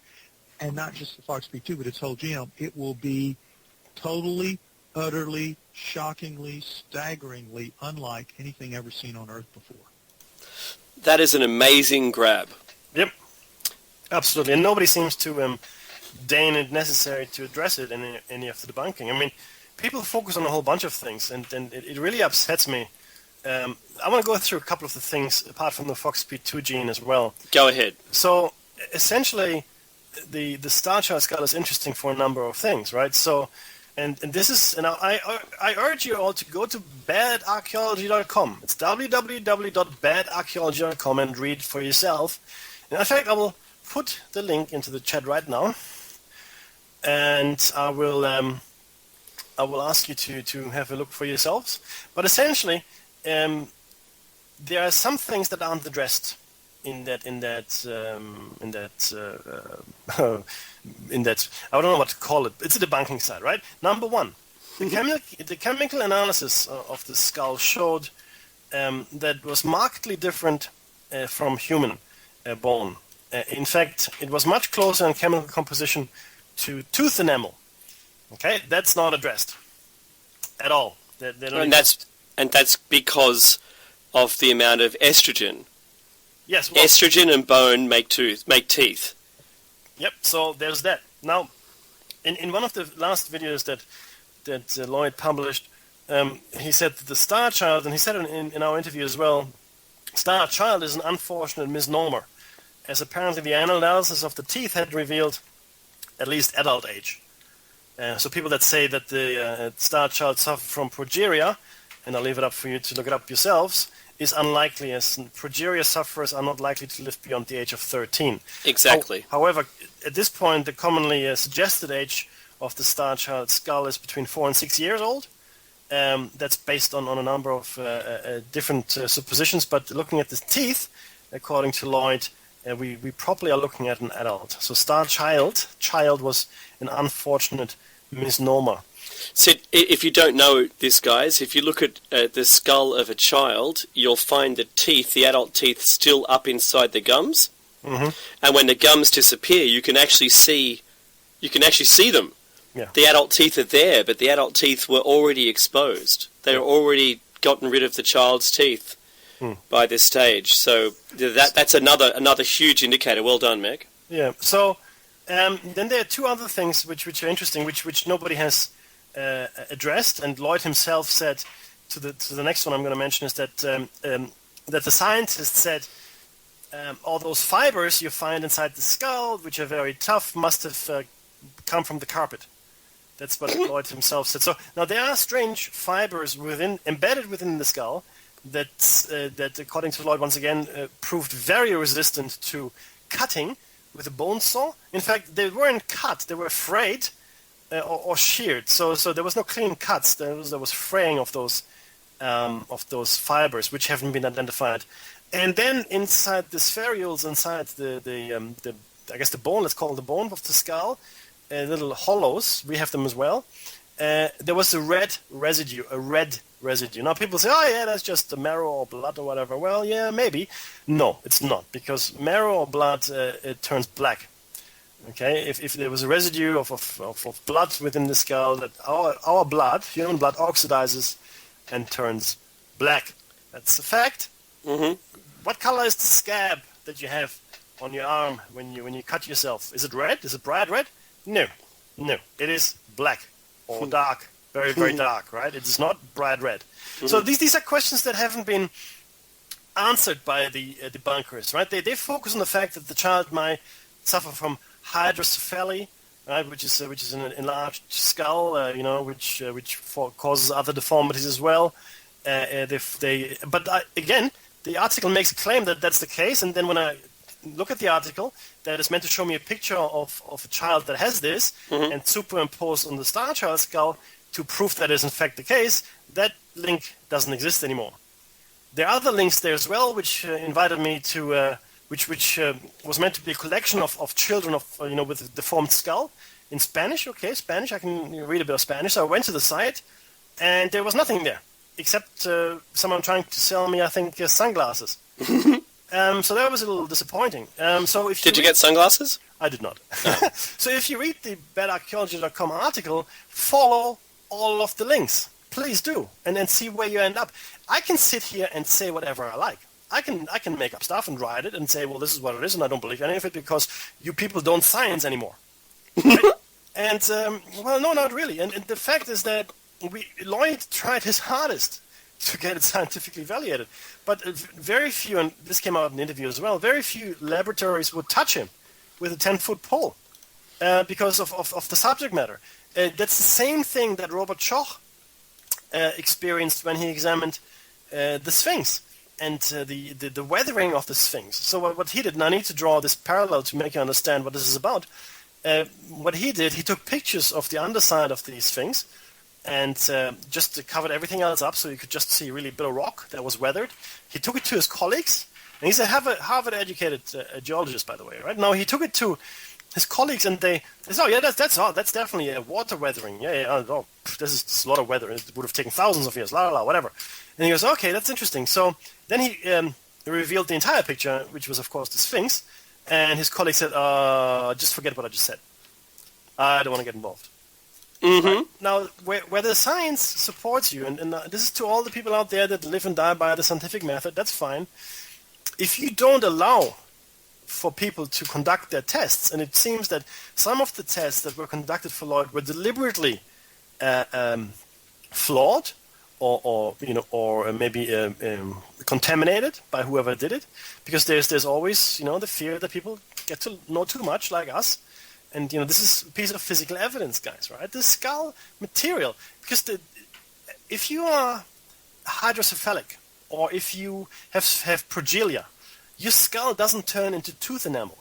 and not just the FOXP2, but its whole genome, it will be totally, utterly, shockingly, staggeringly unlike anything ever seen on Earth before. That is an amazing grab. Yep, absolutely. And nobody seems to deign it necessary to address it in any of the debunking. I mean, people focus on a whole bunch of things, and it really upsets me. I want to go through a couple of the things, apart from the FOXP2 gene as well. Go ahead. So, essentially, the Star Child skull is interesting for a number of things, right? So, and this is, and I urge you all to go to badarchaeology.com. It's www.badarchaeology.com and read for yourself. And in fact, I will put the link into the chat right now, and I will ask you to have a look for yourselves. But essentially, there are some things that aren't addressed in that I don't know what to call it. It's a debunking side, right? Number one, the chemical analysis of the skull showed that was markedly different from human bone. In fact, it was much closer in chemical composition to tooth enamel. Okay, that's not addressed at all. And that's because of the amount of estrogen. Yes, well, estrogen and bone make teeth. Yep. So there's that. Now, in one of the last videos that Lloyd published, he said that the Star Child, and he said it in our interview as well, Star Child is an unfortunate misnomer, as apparently the analysis of the teeth had revealed at least adult age. So people that say that the Star Child suffered from progeria, and I'll leave it up for you to look it up yourselves, is unlikely, as progeria sufferers are not likely to live beyond the age of 13. Exactly. However, at this point, the commonly suggested age of the Star Child skull is between 4 and 6 years old, That's based on a number of different suppositions. But looking at the teeth, according to Lloyd, we probably are looking at an adult. So star child was an unfortunate misnomer. So if you don't know this, guys, if you look at the skull of a child, you'll find the teeth, the adult teeth, still up inside the gums. Mm-hmm. And when the gums disappear, you can actually see them. Yeah. The adult teeth are there, but the adult teeth were already exposed. They were already gotten rid of the child's teeth by this stage. So that's another huge indicator. Well done, Meg. Yeah. So then there are two other things which are interesting, which nobody has addressed, and Lloyd himself said to the next one I'm going to mention is that the scientist said all those fibers you find inside the skull, which are very tough, must have come from the carpet. That's what Lloyd himself said. So now there are strange fibers embedded within the skull that according to Lloyd once again proved very resistant to cutting with a bone saw. In fact, they weren't cut; they were frayed or sheared. So there was no clean cuts. There was fraying of those fibers, which haven't been identified. And then inside the spherules, inside the I guess the bone, let's call it the bone of the skull, little hollows, we have them as well. There was a red residue. Now people say, oh yeah, that's just the marrow or blood or whatever. Well, yeah, maybe. No, it's not, because marrow or blood it turns black. Okay, if there was a residue of blood within the skull, that our blood, human blood, oxidizes and turns black. That's a fact. Mm-hmm. What color is the scab that you have on your arm when you cut yourself? Is it red? Is it bright red? No. It is black or dark, very, very dark, right? It is not bright red. Mm-hmm. So these are questions that haven't been answered by the debunkers, right? They focus on the fact that the child might suffer from hydrocephaly, right, which is an enlarged skull, which causes other deformities as well. Again, the article makes a claim that that's the case, and then when I look at the article that is meant to show me a picture of a child that has this and superimpose on the star child skull to prove that is in fact the case, that link doesn't exist anymore. There are other links there as well, which invited me to, which was meant to be a collection of children with a deformed skull in Spanish. Okay, Spanish, I can read a bit of Spanish. So I went to the site, and there was nothing there except someone trying to sell me, I think, sunglasses. So that was a little disappointing. Did you get sunglasses? I did not. So if you read the badarchaeology.com article, follow all of the links. Please do, and then see where you end up. I can sit here and say whatever I like. I can make up stuff and write it and say, well, this is what it is, and I don't believe any of it because you people don't science anymore. Right? And, well, no, not really. And the fact is that Lloyd tried his hardest to get it scientifically validated. But very few, and this came out in the interview as well, very few laboratories would touch him with a 10-foot pole because of the subject matter. That's the same thing that Robert Schoch experienced when he examined the Sphinx and the weathering of the Sphinx. So what he did, and I need to draw this parallel to make you understand what this is about. What he did, he took pictures of the underside of the Sphinx and just covered everything else up so you could just see really a bit of rock that was weathered. He took it to his colleagues, and he's a Harvard-educated geologist, by the way, right? Now, he took it to his colleagues, and they said, oh, yeah, that's definitely a water weathering. This is a lot of weather. It would have taken thousands of years, whatever. And he goes, okay, that's interesting. So then he revealed the entire picture, which was, of course, the Sphinx, and his colleague said, just forget what I just said. I don't want to get involved. Mm-hmm. Right? Now, where the science supports you, and this is to all the people out there that live and die by the scientific method, that's fine. If you don't allow for people to conduct their tests, and it seems that some of the tests that were conducted for Lloyd were deliberately flawed, or maybe contaminated by whoever did it, because there's always the fear that people get to know too much, like us. And this is a piece of physical evidence, guys, right? The skull material, because if you are hydrocephalic or if you have progeria, your skull doesn't turn into tooth enamel.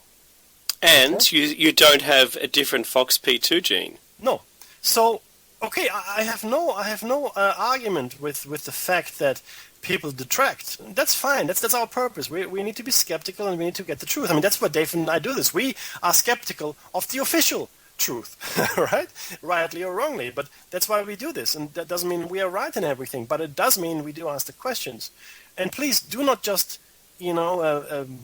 And you don't have a different FOXP2 gene. No. So Okay, I have no argument with the fact that people detract. That's fine. That's our purpose. We need to be skeptical and we need to get the truth. I mean, that's what Dave and I do this. We are skeptical of the official truth, right? Rightly or wrongly. But that's why we do this. And that doesn't mean we are right in everything. But it does mean we do ask the questions. And please do not just,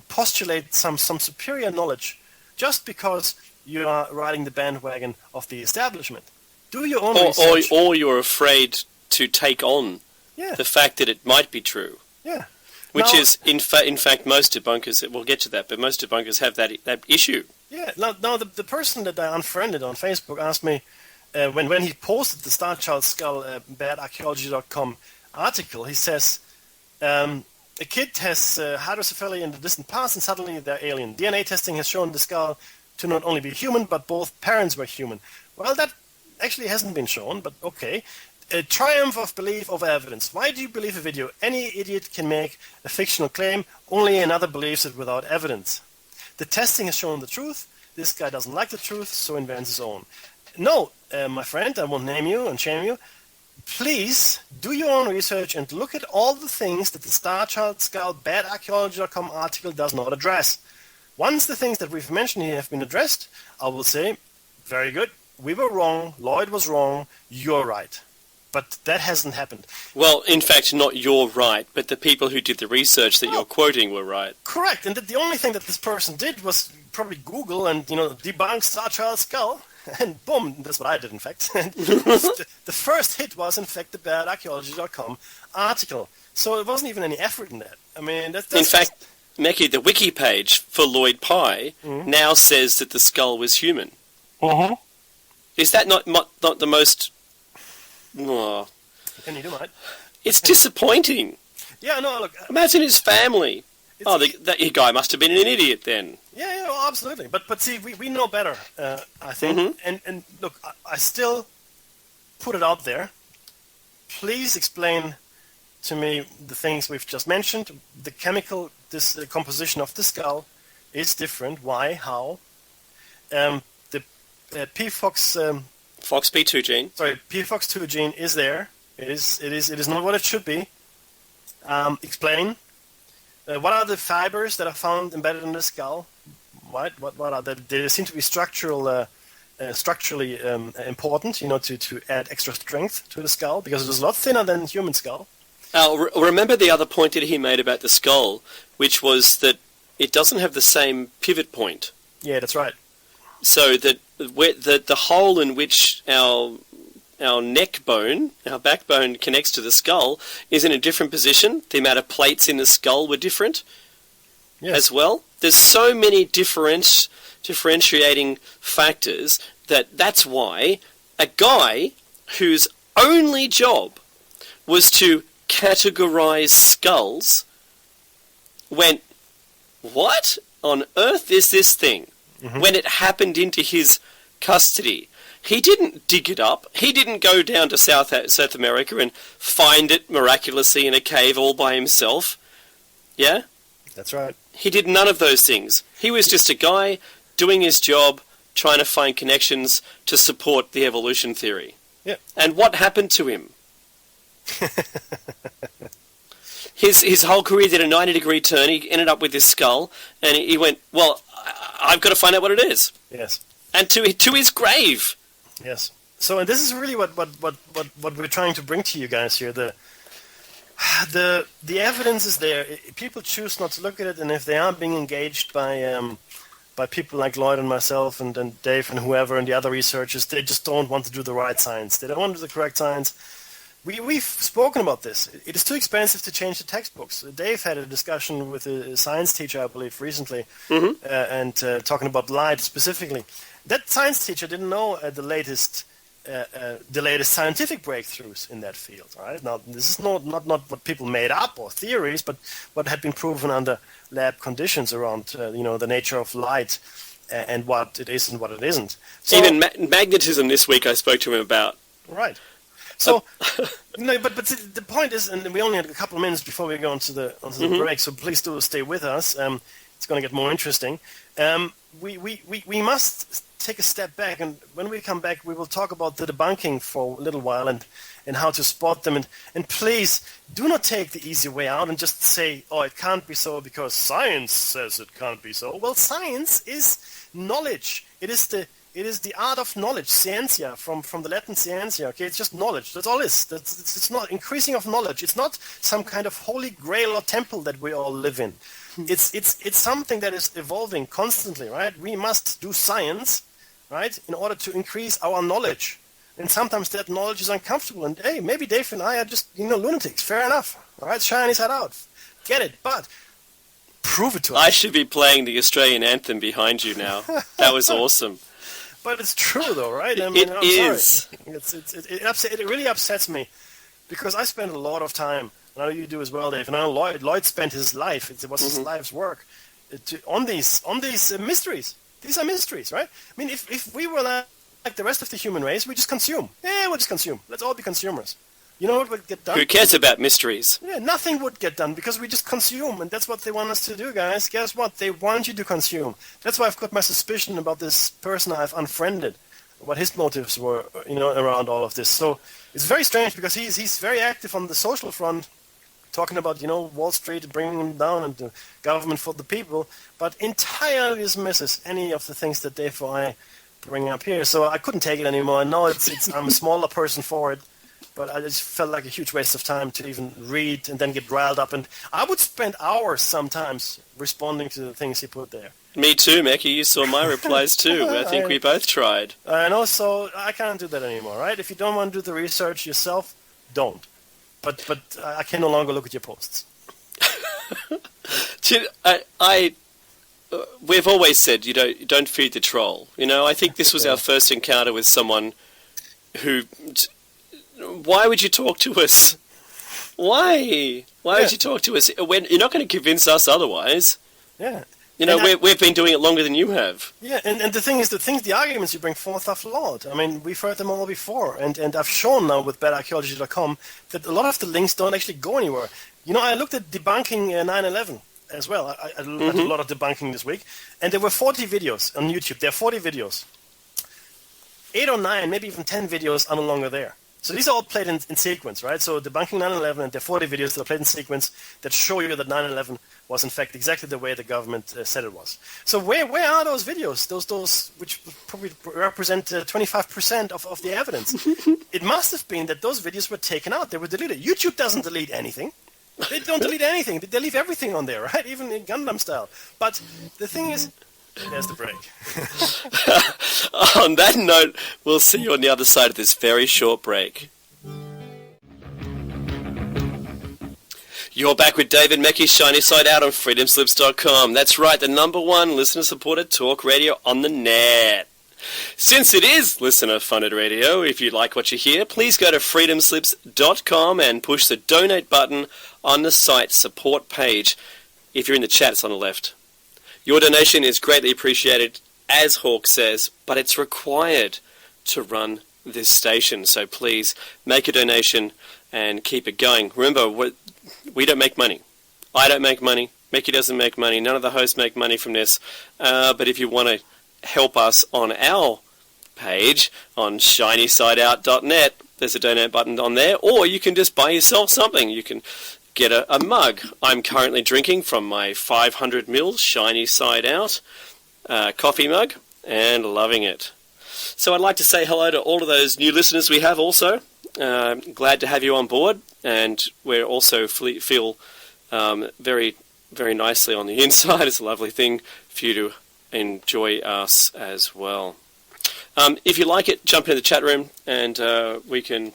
postulate some superior knowledge just because you are riding the bandwagon of the establishment. Do your own research. Or you're afraid to take on the fact that it might be true. Yeah. Which now, is, in fact, most debunkers, we'll get to that, but most debunkers have that issue. Yeah. Now the person that I unfriended on Facebook asked me, when he posted the Star Child Skull badarchaeology.com article, he says, a kid has hydrocephaly in the distant past and suddenly they're alien. DNA testing has shown the skull to not only be human, but both parents were human. Well, that actually hasn't been shown, but okay. A triumph of belief over evidence. Why do you believe a video? Any idiot can make a fictional claim, only another believes it without evidence. The testing has shown the truth. This guy doesn't like the truth, so invents his own. No, my friend, I won't name you and shame you. Please do your own research and look at all the things that the Star Child Skull badarchaeology.com article does not address. Once the things that we've mentioned here have been addressed, I will say, very good, we were wrong, Lloyd was wrong, you're right. But that hasn't happened. Well, in fact, not you're right, but the people who did the research that you're quoting were right. Correct, and the only thing that this person did was probably Google and, debunk Star Child Skull, and boom, that's what I did, in fact. The first hit was, in fact, the badarchaeology.com article. So it wasn't even any effort in that. I mean, that's in fact, Meki, the wiki page for Lloyd Pye now says that the skull was human. Uh-huh. Is that not the most... Oh. Can you do it? It's disappointing. Yeah, no, look... Imagine his family. That guy must have been an idiot then. Yeah, well, absolutely. But see, we know better, I think. And look, I still put it out there. Please explain to me the things we've just mentioned. The chemical composition of the skull is different. Why? How? The PFOX... FOXP2 gene. Sorry, PFOX2 gene is there. It is not what it should be. Explain. What are the fibers that are found embedded in the skull? What are they? They seem to be structurally important, to add extra strength to the skull because it is a lot thinner than human skull. Remember the other point that he made about the skull, which was that it doesn't have the same pivot point. Yeah, that's right. So that the hole in which our neck bone, our backbone connects to the skull, is in a different position. The amount of plates in the skull were different as well. There's so many differentiating factors that's why a guy whose only job was to categorize skulls went, what on earth is this thing? When it happened into his custody. He didn't dig it up. He didn't go down to South America and find it miraculously in a cave all by himself. Yeah? That's right. He did none of those things. He was just a guy doing his job, trying to find connections to support the evolution theory. Yeah. And what happened to him? His whole career did a 90-degree turn. He ended up with this skull, and he went, well, I've got to find out what it is. Yes. And to his grave. Yes. So, and this is really what we're trying to bring to you guys here. The evidence is there. People choose not to look at it, and if they are being engaged by people like Lloyd and myself and Dave and whoever and the other researchers, they just don't want to do the right science. They don't want to do the correct science. We've spoken about this. It is too expensive to change the textbooks. Dave had a discussion with a science teacher, I believe, recently, and talking about light specifically. That science teacher didn't know the latest scientific breakthroughs in that field. Right now, this is not what people made up or theories, but what had been proven under lab conditions around the nature of light and what it is and what it isn't. So, even magnetism this week I spoke to him about. Right. So, but see, the point is, and we only had a couple of minutes before we go onto the break, so please do stay with us. It's going to get more interesting. we must take a step back, and when we come back, we will talk about the debunking for a little while and how to spot them. And please do not take the easy way out and just say, oh, it can't be so because science says it can't be so. Well, science is knowledge. It is the art of knowledge, scientia, from the Latin scientia. Okay, it's just knowledge. That's all it is. It's not increasing of knowledge. It's not some kind of holy grail or temple that we all live in. It's something that is evolving constantly, right? We must do science, right, in order to increase our knowledge. And sometimes that knowledge is uncomfortable. And hey, maybe Dave and I are just lunatics. Fair enough. All right, shiny side out. Get it, but prove it to us. I should be playing the Australian anthem behind you now. That was awesome. But it's true, though, right? I mean, it is. Sorry. It really upsets me because I spend a lot of time, and I know you do as well, Dave. And I know Lloyd spent his life. It was his life's work on these mysteries. These are mysteries, right? I mean, if we were like the rest of the human race, we just consume. Yeah, we'll just consume. Let's all be consumers. You know what would get done? Who cares about mysteries? Yeah, nothing would get done because we just consume, and that's what they want us to do, guys. Guess what? They want you to consume. That's why I've got my suspicion about this person I've unfriended, what his motives were, around all of this. So it's very strange because he's very active on the social front, talking about, Wall Street bringing him down and the government for the people, but entirely dismisses any of the things that Dave or I bring up here. So I couldn't take it anymore. No, I'm a smaller person for it. But I just felt like a huge waste of time to even read and then get riled up. And I would spend hours sometimes responding to the things he put there. Me too, Mackie. You saw my replies too. I think we both tried. I know, so I can't do that anymore, right? If you don't want to do the research yourself, don't. But I can no longer look at your posts. We've always said, don't feed the troll. I think this was our first encounter with someone who... Why would you talk to us? Why? Why would you talk to us? When you're not going to convince us otherwise. Yeah. We've been doing it longer than you have. Yeah, and the thing is, the arguments you bring forth are flawed. I mean, we've heard them all before, and I've shown now with badarchaeology.com that a lot of the links don't actually go anywhere. I looked at debunking 9/11 as well. I did a lot of debunking this week, and there were 40 videos on YouTube. There are 40 videos. 8 or 9, maybe even 10 videos are no longer there. So these are all played in sequence, right? So debunking 9/11, and there are 40 videos that are played in sequence that show you that 9/11 was in fact exactly the way the government said it was. So where are those videos? Those which probably represent 25% of the evidence. It must have been that those videos were taken out. They were deleted. YouTube doesn't delete anything. They don't delete anything. They leave everything on there, right? Even in Gundam style. But the thing is, there's the break. On that note, we'll see you on the other side of this very short break. You're back with David Mackey's Shiny Side Out on freedomslips.com. That's right, the #1 listener-supported talk radio on the net. Since it is listener-funded radio, if you like what you hear, please go to freedomslips.com and push the donate button on the site's support page. If you're in the chat, it's on the left. Your donation is greatly appreciated, as Hawk says, but it's required to run this station. So please make a donation and keep it going. Remember, we don't make money. I don't make money. Mickey doesn't make money. None of the hosts make money from this. But if you want to help us on our page on shinysideout.net, there's a donate button on there. Or you can just buy yourself something. You can get a mug. I'm currently drinking from my 500ml Shiny Side Out coffee mug and loving it. So I'd like to say hello to all of those new listeners we have also. Glad to have you on board, and we also feel very, very nicely on the inside. It's a lovely thing for you to enjoy us as well. If you like it, jump into the chat room and we can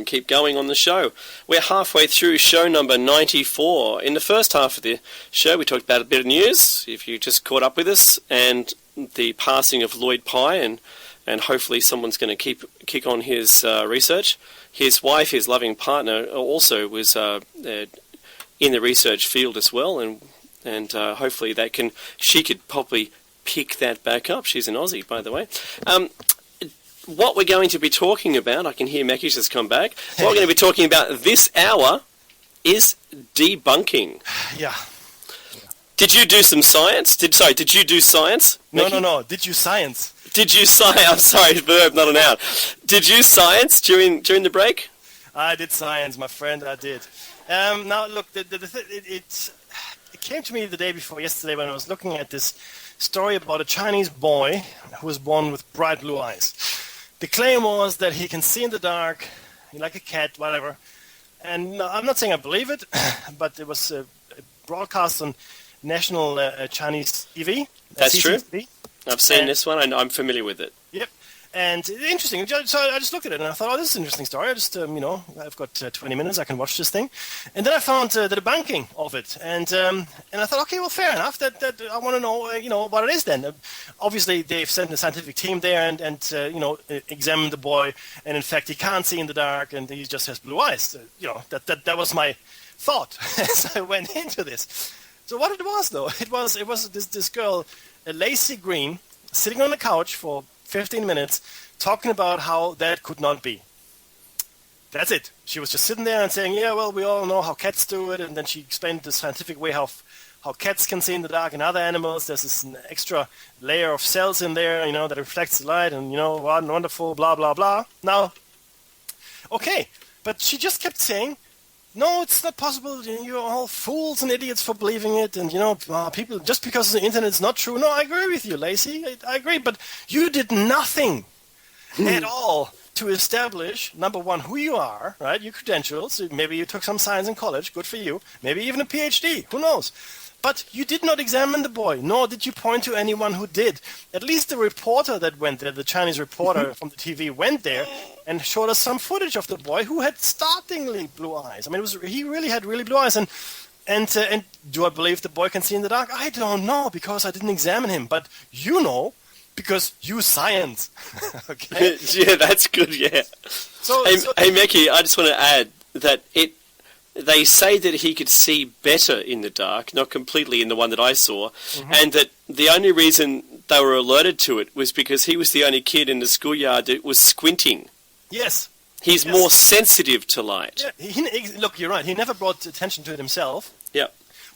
keep going on the show. We're halfway through show number 94. In the first half of the show, we talked about a bit of news, if you just caught up with us, and the passing of Lloyd Pye, and hopefully someone's going to kick on his research. His wife, his loving partner, also was in the research field as well, and hopefully she could probably pick that back up. She's an Aussie, by the way. What we're going to be talking about, I can hear Mackie's just come back. What we're going to be talking about this hour is debunking. Yeah. Did you do some science? Did you do science? Mickey? No. Did you science? Did you science? I'm sorry, verb, not a noun. Did you science during the break? I did science, my friend. I did. Now, look, it came to me the day before yesterday when I was looking at this story about a Chinese boy who was born with bright blue eyes. The claim was that he can see in the dark, like a cat, whatever. And I'm not saying I believe it, but it was broadcast on national Chinese TV. That's true. TV. I've seen this one. I'm familiar with it. Yep. And interesting. So I just looked at it and I thought, oh, this is an interesting story. I just, I've got 20 minutes. I can watch this thing. And then I found the debunking of it. And I thought, okay, well, fair enough. That I want to know, what it is then. Obviously, they've sent a scientific team there and examined the boy. And in fact, he can't see in the dark and he just has blue eyes. That was my thought as I went into this. So what it was, though, it was this girl, Laci Green, sitting on the couch for 15 minutes talking about how that could not be. That's it. She was just sitting there and saying, yeah, well, we all know how cats do it, and then she explained the scientific way how cats can see in the dark and other animals. There's this extra layer of cells in there, that reflects the light, and, wonderful, blah, blah, blah. Now, okay, but she just kept saying, no, it's not possible. You're all fools and idiots for believing it. And, people, just because the internet is not true. No, I agree with you, Laci. I agree. But you did nothing at all to establish, number one, who you are, right? Your credentials. Maybe you took some science in college. Good for you. Maybe even a PhD. Who knows? But you did not examine the boy, nor did you point to anyone who did. At least the reporter that went there, the Chinese reporter from the TV, went there and showed us some footage of the boy who had startlingly blue eyes. I mean, he really had really blue eyes. And do I believe the boy can see in the dark? I don't know because I didn't examine him. But you know, because you science. Okay? Yeah, that's good. Yeah. Hey, Meki, I just want to add that they say that he could see better in the dark, not completely in the one that I saw, and that the only reason they were alerted to it was because he was the only kid in the schoolyard that was squinting. Yes. He's more sensitive to light. Yeah, look, you're right. He never brought attention to it himself. Yeah.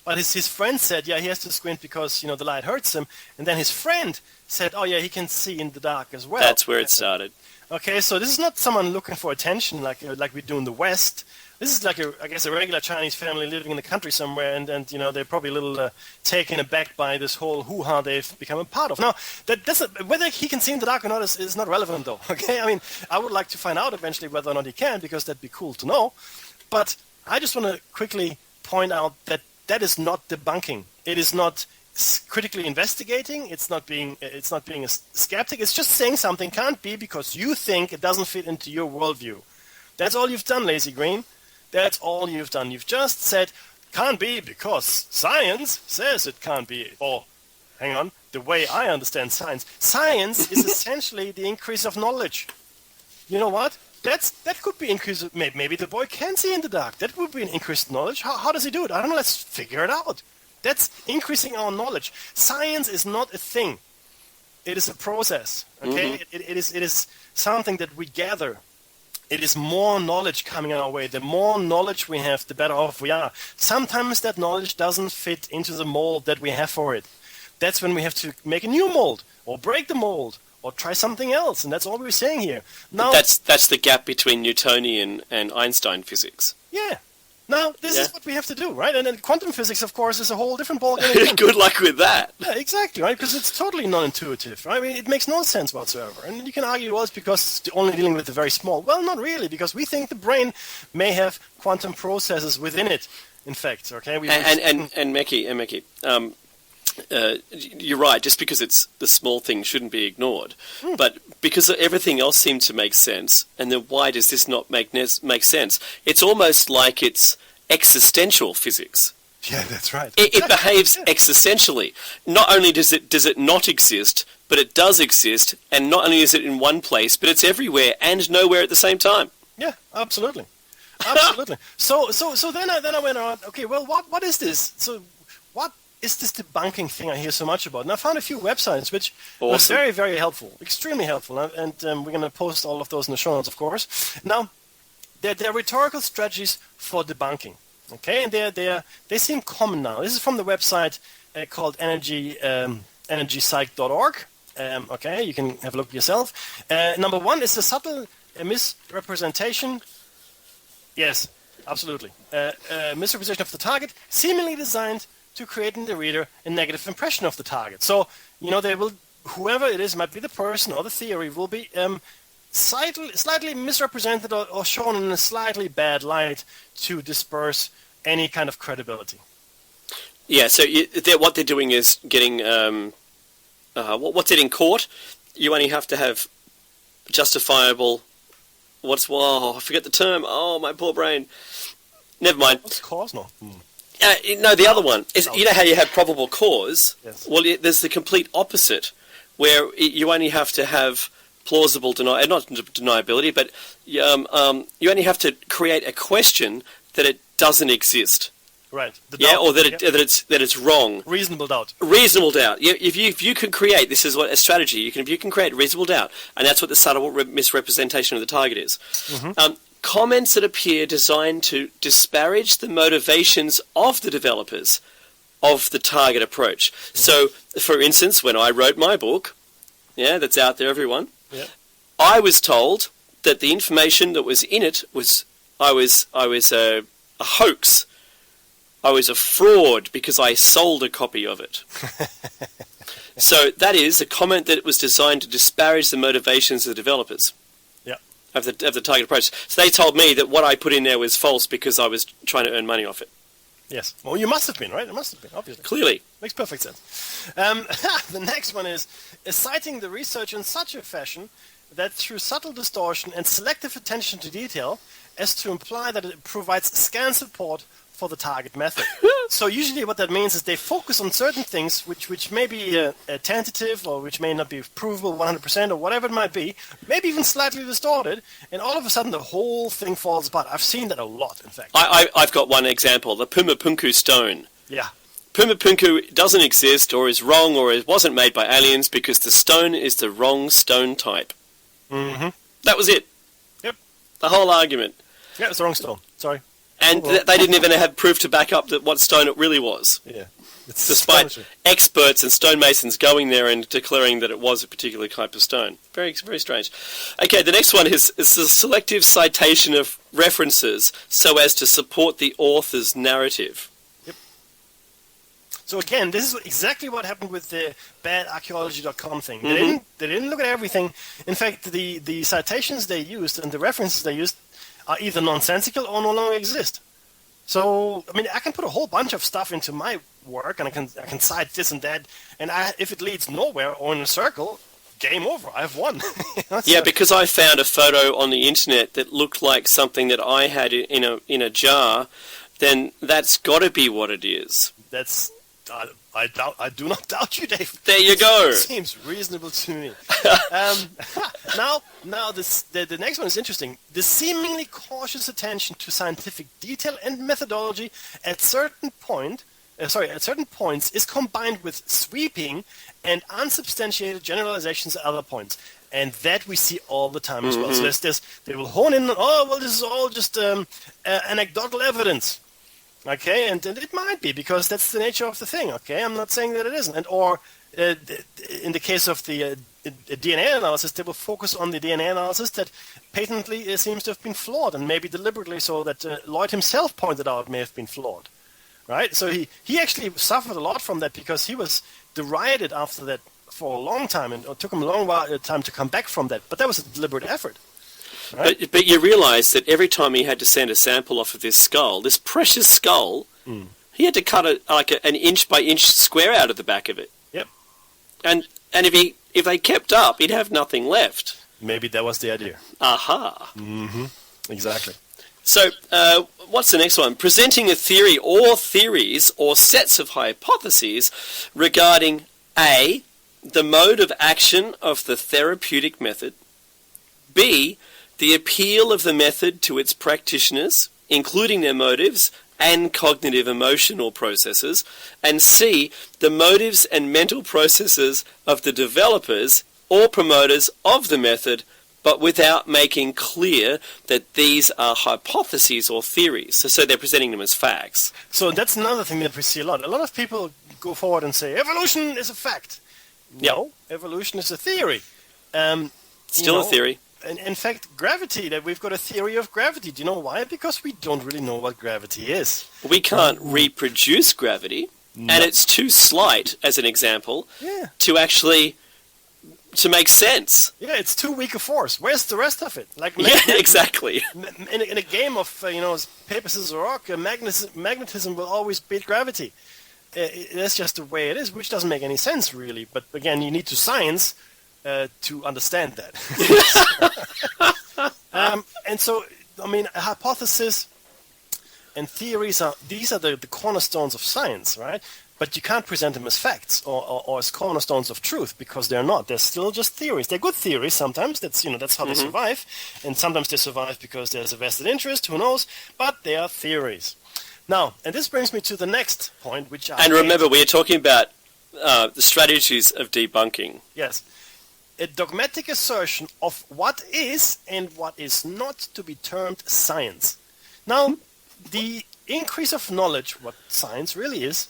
But his friend said, he has to squint because, the light hurts him. And then his friend said, oh, yeah, he can see in the dark as well. That's where it started. Okay, so this is not someone looking for attention like we do in the West. This is like, a regular Chinese family living in the country somewhere, and they're probably a little taken aback by this whole hoo-ha they've become a part of. Now, that doesn't, whether he can see in the dark or not is not relevant, though, okay? I mean, I would like to find out eventually whether or not he can, because that'd be cool to know. But I just want to quickly point out that is not debunking. It is not critically investigating. It's not being a skeptic. It's just saying something can't be because you think it doesn't fit into your worldview. That's all you've done, Laci Green. That's all you've done. You've just said, can't be because science says it can't be. Or, hang on, the way I understand science is essentially the increase of knowledge. You know what? That could be increase. Maybe the boy can see in the dark. That would be an increased knowledge. How does he do it? I don't know. Let's figure it out. That's increasing our knowledge. Science is not a thing. It is a process. Okay? It is something that we gather. It is more knowledge coming our way. The more knowledge we have, the better off we are. Sometimes that knowledge doesn't fit into the mold that we have for it. That's when we have to make a new mold, or break the mold, or try something else. And that's all we're saying here. Now, that's the gap between Newtonian and Einstein physics. Yeah. Now, this is what we have to do, right? And then quantum physics, of course, is a whole different ballgame. Good luck with that. Yeah, exactly, right? Because it's totally non-intuitive, right? I mean, it makes no sense whatsoever. And you can argue, well, it's because it's only dealing with the very small. Well, not really, because we think the brain may have quantum processes within it, in fact, okay? And Meki, you're right, just because it's the small thing shouldn't be ignored. But because everything else seems to make sense, and then why does this not make sense? It's almost like it's existential physics. Yeah, that's right. It behaves existentially. Not only does it not exist, but it does exist, and not only is it in one place, but it's everywhere and nowhere at the same time. Yeah, absolutely. Absolutely. So then I went on, okay, well, what is this? So what is this debunking thing I hear so much about? And I found a few websites which were very, very helpful, extremely helpful. And we're going to post all of those in the show notes, of course. Now, they're rhetorical strategies for debunking. Okay, and they seem common now. This is from the website called energypsych.org. Okay, you can have a look yourself. Number one is a subtle misrepresentation. Yes, absolutely. Misrepresentation of the target, seemingly designed to create in the reader a negative impression of the target. So, they will, whoever it is, might be the person or the theory, will be slightly misrepresented or shown in a slightly bad light to disperse any kind of credibility. Yeah, so what they're doing is getting, what's it in court? You only have to have justifiable, I forget the term. Oh, my poor brain. Never mind. What's cause? No. No, the other one is, you know how you have probable cause? Yes. Well, there's the complete opposite, where you only have to have plausible not deniability, but you only have to create a question that it doesn't exist. Right. Or that it's wrong. Reasonable doubt. Reasonable doubt. If you can create, this is what a strategy. If you can create reasonable doubt, and that's what the subtle misrepresentation of the target is. Mm-hmm. Comments that appear designed to disparage the motivations of the developers of the target approach. Mm-hmm. So, for instance, when I wrote my book, that's out there, everyone. Yeah. I was told that the information that was in it was I was a hoax. I was a fraud because I sold a copy of it. So that is a comment that was designed to disparage the motivations of the developers of the target approach. So they told me that what I put in there was false because I was trying to earn money off it. Yes. Well, you must have been, right? It must have been, obviously. Clearly. Makes perfect sense. The next one is citing the research in such a fashion that through subtle distortion and selective attention to detail as to imply that it provides scant support for the target method. So usually what that means is they focus on certain things which may be tentative or which may not be provable 100% or whatever it might be, maybe even slightly distorted, and all of a sudden the whole thing falls apart. I've seen that a lot, in fact. I've got one example, the Pumapunku stone. Yeah. Pumapunku doesn't exist or is wrong or it wasn't made by aliens because the stone is the wrong stone type. Mm-hmm. That was it. Yep. The whole argument. Yeah, it's the wrong stone. Sorry. And they didn't even have proof to back up what stone it really was. Yeah. It's despite experts and stonemasons going there and declaring that it was a particular type of stone. Very, very strange. Okay, the next one is the selective citation of references so as to support the author's narrative. Yep. So again, this is exactly what happened with the badarchaeology.com thing. They didn't look at everything. In fact, the citations they used and the references they used are either nonsensical or no longer exist. So, I mean, I can put a whole bunch of stuff into my work, and I can cite this and that, and if it leads nowhere or in a circle, game over. I've won. Yeah, because I found a photo on the internet that looked like something that I had in a jar, then that's got to be what it is. That's I do not doubt you, Dave. There you go. Seems reasonable to me. Now the next one is interesting. The seemingly cautious attention to scientific detail and methodology at certain points is combined with sweeping and unsubstantiated generalizations at other points. And that we see all the time as well. So they will hone in on, this is all just anecdotal evidence. Okay, and it might be, because that's the nature of the thing, okay? I'm not saying that it isn't. Or in the case of the DNA analysis, they will focus on the DNA analysis that patently seems to have been flawed, and maybe deliberately so that Lloyd himself pointed out may have been flawed. Right? So he actually suffered a lot from that, because he was derided after that for a long time, and it took him a long time to come back from that. But that was a deliberate effort. Right? But you realise that every time he had to send a sample off of this skull, this precious skull, he had to cut an inch by inch square out of the back of it. Yep. And if they kept up, he'd have nothing left. Maybe that was the idea. Aha. Mm-hmm. Exactly. So, what's the next one? Presenting a theory or theories or sets of hypotheses regarding A, the mode of action of the therapeutic method, B, the appeal of the method to its practitioners, including their motives and cognitive emotional processes, and C, the motives and mental processes of the developers or promoters of the method but without making clear that these are hypotheses or theories. So they're presenting them as facts. So that's another thing that we see a lot. A lot of people go forward and say, evolution is a fact. No, evolution is a theory. Still a theory. In fact, gravity, that we've got a theory of gravity. Do you know why? Because we don't really know what gravity is. We can't reproduce gravity, and it's too slight, as an example, to actually to make sense. Yeah, it's too weak a force. Where's the rest of it? Exactly. In a game of paper, scissors, rock, magnetism will always beat gravity. That's just the way it is, which doesn't make any sense, really. But again, you need to science to understand that. And so, I mean, a hypothesis and theories are the cornerstones of science, right? But you can't present them as facts or as cornerstones of truth, because they're not. They're still just theories. They're good theories sometimes. That's how they survive, and sometimes they survive because there's a vested interest. Who knows? But they are theories. Now, and this brings me to the next point, which I remember, we are talking about the strategies of debunking. Yes. A dogmatic assertion of what is and what is not to be termed science. Now, the increase of knowledge, what science really is,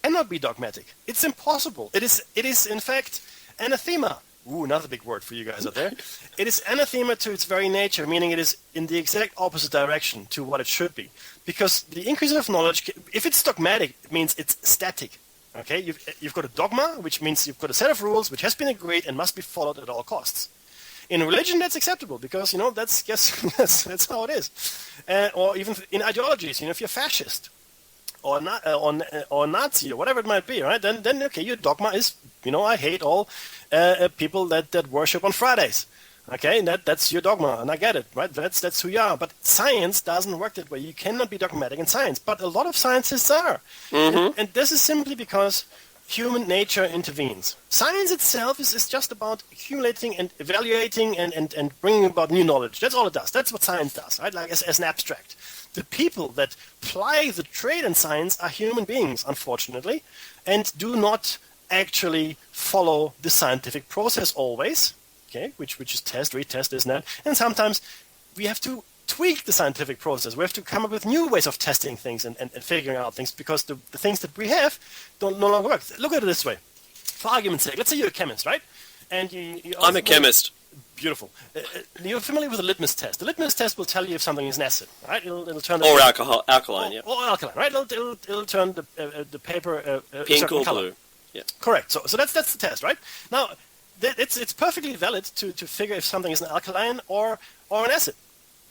cannot be dogmatic. It's impossible. It is in fact anathema. Ooh, another big word for you guys out there. It is anathema to its very nature, meaning it is in the exact opposite direction to what it should be. Because the increase of knowledge, if it's dogmatic, it means it's static. Okay, you've got a dogma, which means you've got a set of rules which has been agreed and must be followed at all costs. In religion, that's acceptable because that's how it is. Or even in ideologies, if you're fascist or Nazi or whatever it might be, right? Then okay, your dogma is I hate all people that worship on Fridays. Okay, and that's your dogma, and I get it, right? That's who you are. But science doesn't work that way. You cannot be dogmatic in science, but a lot of scientists are. And this is simply because human nature intervenes. Science itself is just about accumulating and evaluating and bringing about new knowledge. That's all it does. That's what science does, right? Like as an abstract. The people that ply the trade in science are human beings, unfortunately, and do not actually follow the scientific process always. Okay, which is test, retest, this and that. And sometimes we have to tweak the scientific process. We have to come up with new ways of testing things and figuring out things, because the things that we have no longer work. Look at it this way. For argument's sake, let's say you're a chemist, right? And I'm a chemist. Beautiful. You're familiar with the litmus test. The litmus test will tell you if something is an acid, right? It'll turn or alkaline, yeah. Or alkaline, right? It'll turn the paper pink or color. blue. Yeah. Correct. So that's the test, right? Now, it's perfectly valid to figure if something is an alkaline or an acid.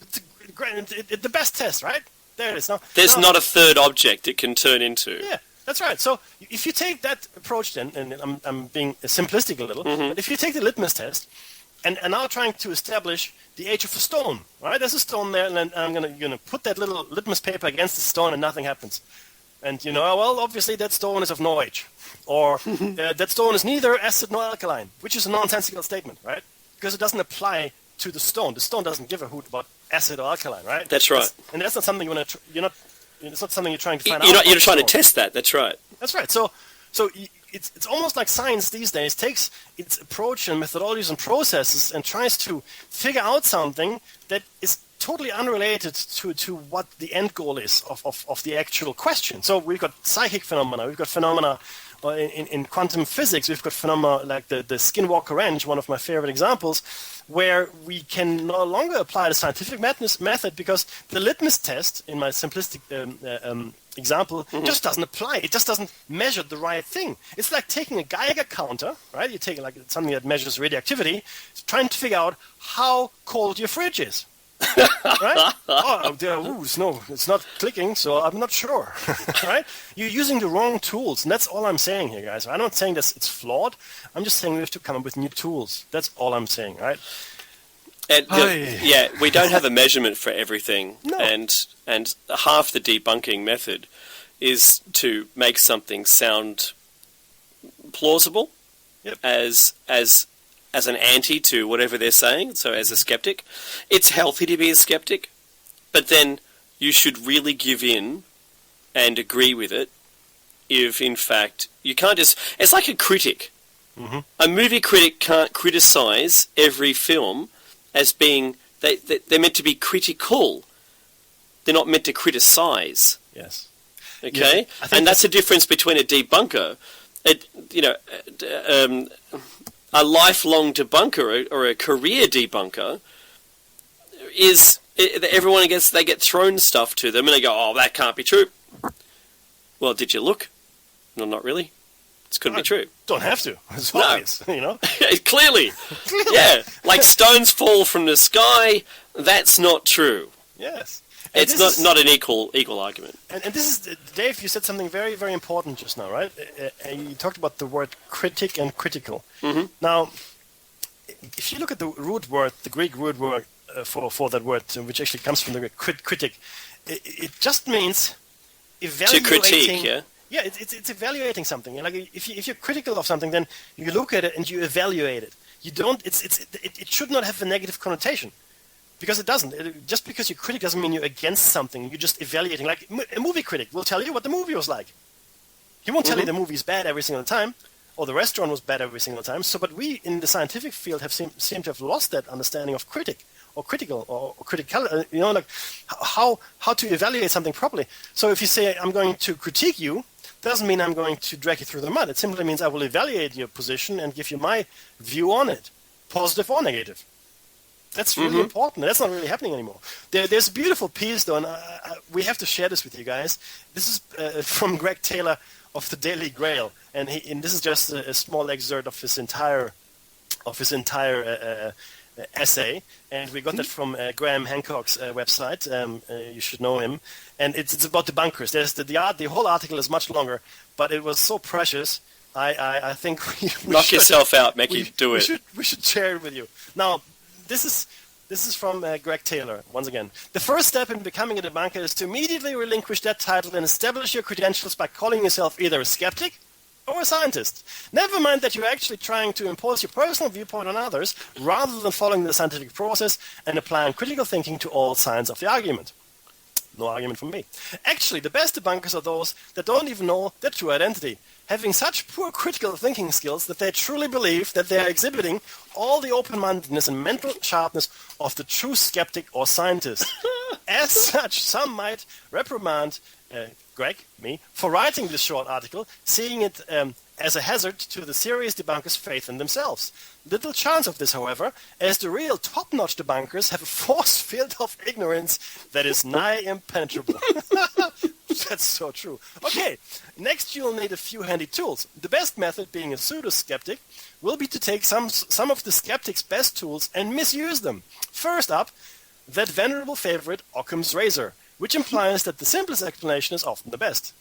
It's the best test, right? There it is. There's not a third object it can turn into. Yeah, that's right. So if you take that approach then, and I'm being simplistic a little, but if you take the litmus test and now trying to establish the age of a stone, right? There's a stone there, and I'm gonna put that little litmus paper against the stone, and nothing happens. And well, obviously that stone is of no age. Or that stone is neither acid nor alkaline, which is a nonsensical statement, right? Because it doesn't apply to the stone. The stone doesn't give a hoot about acid or alkaline, right? That's right. And that's not something it's not something you're trying to find out. You're trying to test that. That's right. That's right. So it's almost like science these days takes its approach and methodologies and processes and tries to figure out something that is totally unrelated to what the end goal is of the actual question. So we've got psychic phenomena, we've got phenomena in quantum physics, we've got phenomena like the skinwalker wrench, one of my favorite examples, where we can no longer apply the scientific method because the litmus test, in my simplistic example, just doesn't apply. It just doesn't measure the right thing. It's like taking a Geiger counter, right? You take like something that measures radioactivity, trying to figure out how cold your fridge is. Right? It's not clicking, so I'm not sure. Right? You're using the wrong tools, and that's all I'm saying here, guys. I'm not saying that it's flawed. I'm just saying we have to come up with new tools. That's all I'm saying, right? And, we don't have a measurement for everything, No. and half the debunking method is to make something sound plausible, as an anti to whatever they're saying, so as a skeptic. It's healthy to be a skeptic, but then you should really give in and agree with it if, in fact, you can't just... It's like a critic. A movie critic can't criticize every film as being they're meant to be critical. They're not meant to criticize. Yes. Okay, Yeah, and that's the difference between a debunker, a lifelong debunker or a career debunker is everyone they get thrown stuff to them and they go, oh, that can't be true. Well, did you look? No, not really. It couldn't be true. Don't have to. It's obvious, you know. Clearly. Yeah, like stones fall from the sky. That's not true. Yes. It's not an equal argument. And this is, Dave, you said something very, very important just now, right? You talked about the word critic and critical. Mm-hmm. Now, if you look at the root word, the Greek root word for that word, which actually comes from the Greek critic, it just means evaluating. To critique, yeah? Yeah, it's evaluating something. Like if you're critical of something, then you look at it and you evaluate it. You don't. It should not have a negative connotation. Because it doesn't. Just because you're critic doesn't mean you're against something. You're just evaluating. Like a movie critic will tell you what the movie was like. He won't tell you the movie's bad every single time, or the restaurant was bad every single time. But we in the scientific field have seem to have lost that understanding of critic or critical or critical. Like how to evaluate something properly. So if you say I'm going to critique you, doesn't mean I'm going to drag you through the mud. It simply means I will evaluate your position and give you my view on it, positive or negative. That's really important. That's not really happening anymore. There's a beautiful piece, though, and we have to share this with you guys. This is from Greg Taylor of the Daily Grail, and this is just a small excerpt of his entire essay, and we got that from Graham Hancock's website. You should know him, and it's about debunkers. There's the whole article is much longer, but it was so precious. I think we knock yourself out, Mickey. Do it. We should share it with you now. This is from Greg Taylor, once again. The first step in becoming a debunker is to immediately relinquish that title and establish your credentials by calling yourself either a skeptic or a scientist. Never mind that you're actually trying to impose your personal viewpoint on others rather than following the scientific process and applying critical thinking to all sides of the argument. No argument from me. Actually, the best debunkers are those that don't even know their true identity, having such poor critical thinking skills that they truly believe that they are exhibiting all the open-mindedness and mental sharpness of the true skeptic or scientist. As such, some might reprimand Greg, me, for writing this short article, seeing it as a hazard to the serious debunkers' faith in themselves. Little chance of this, however, as the real top-notch debunkers have a force field of ignorance that is nigh impenetrable. That's so true. Okay, next you'll need a few handy tools. The best method, being a pseudo-skeptic, will be to take some of the skeptic's best tools and misuse them. First up, that venerable favorite, Occam's razor, which implies that the simplest explanation is often the best.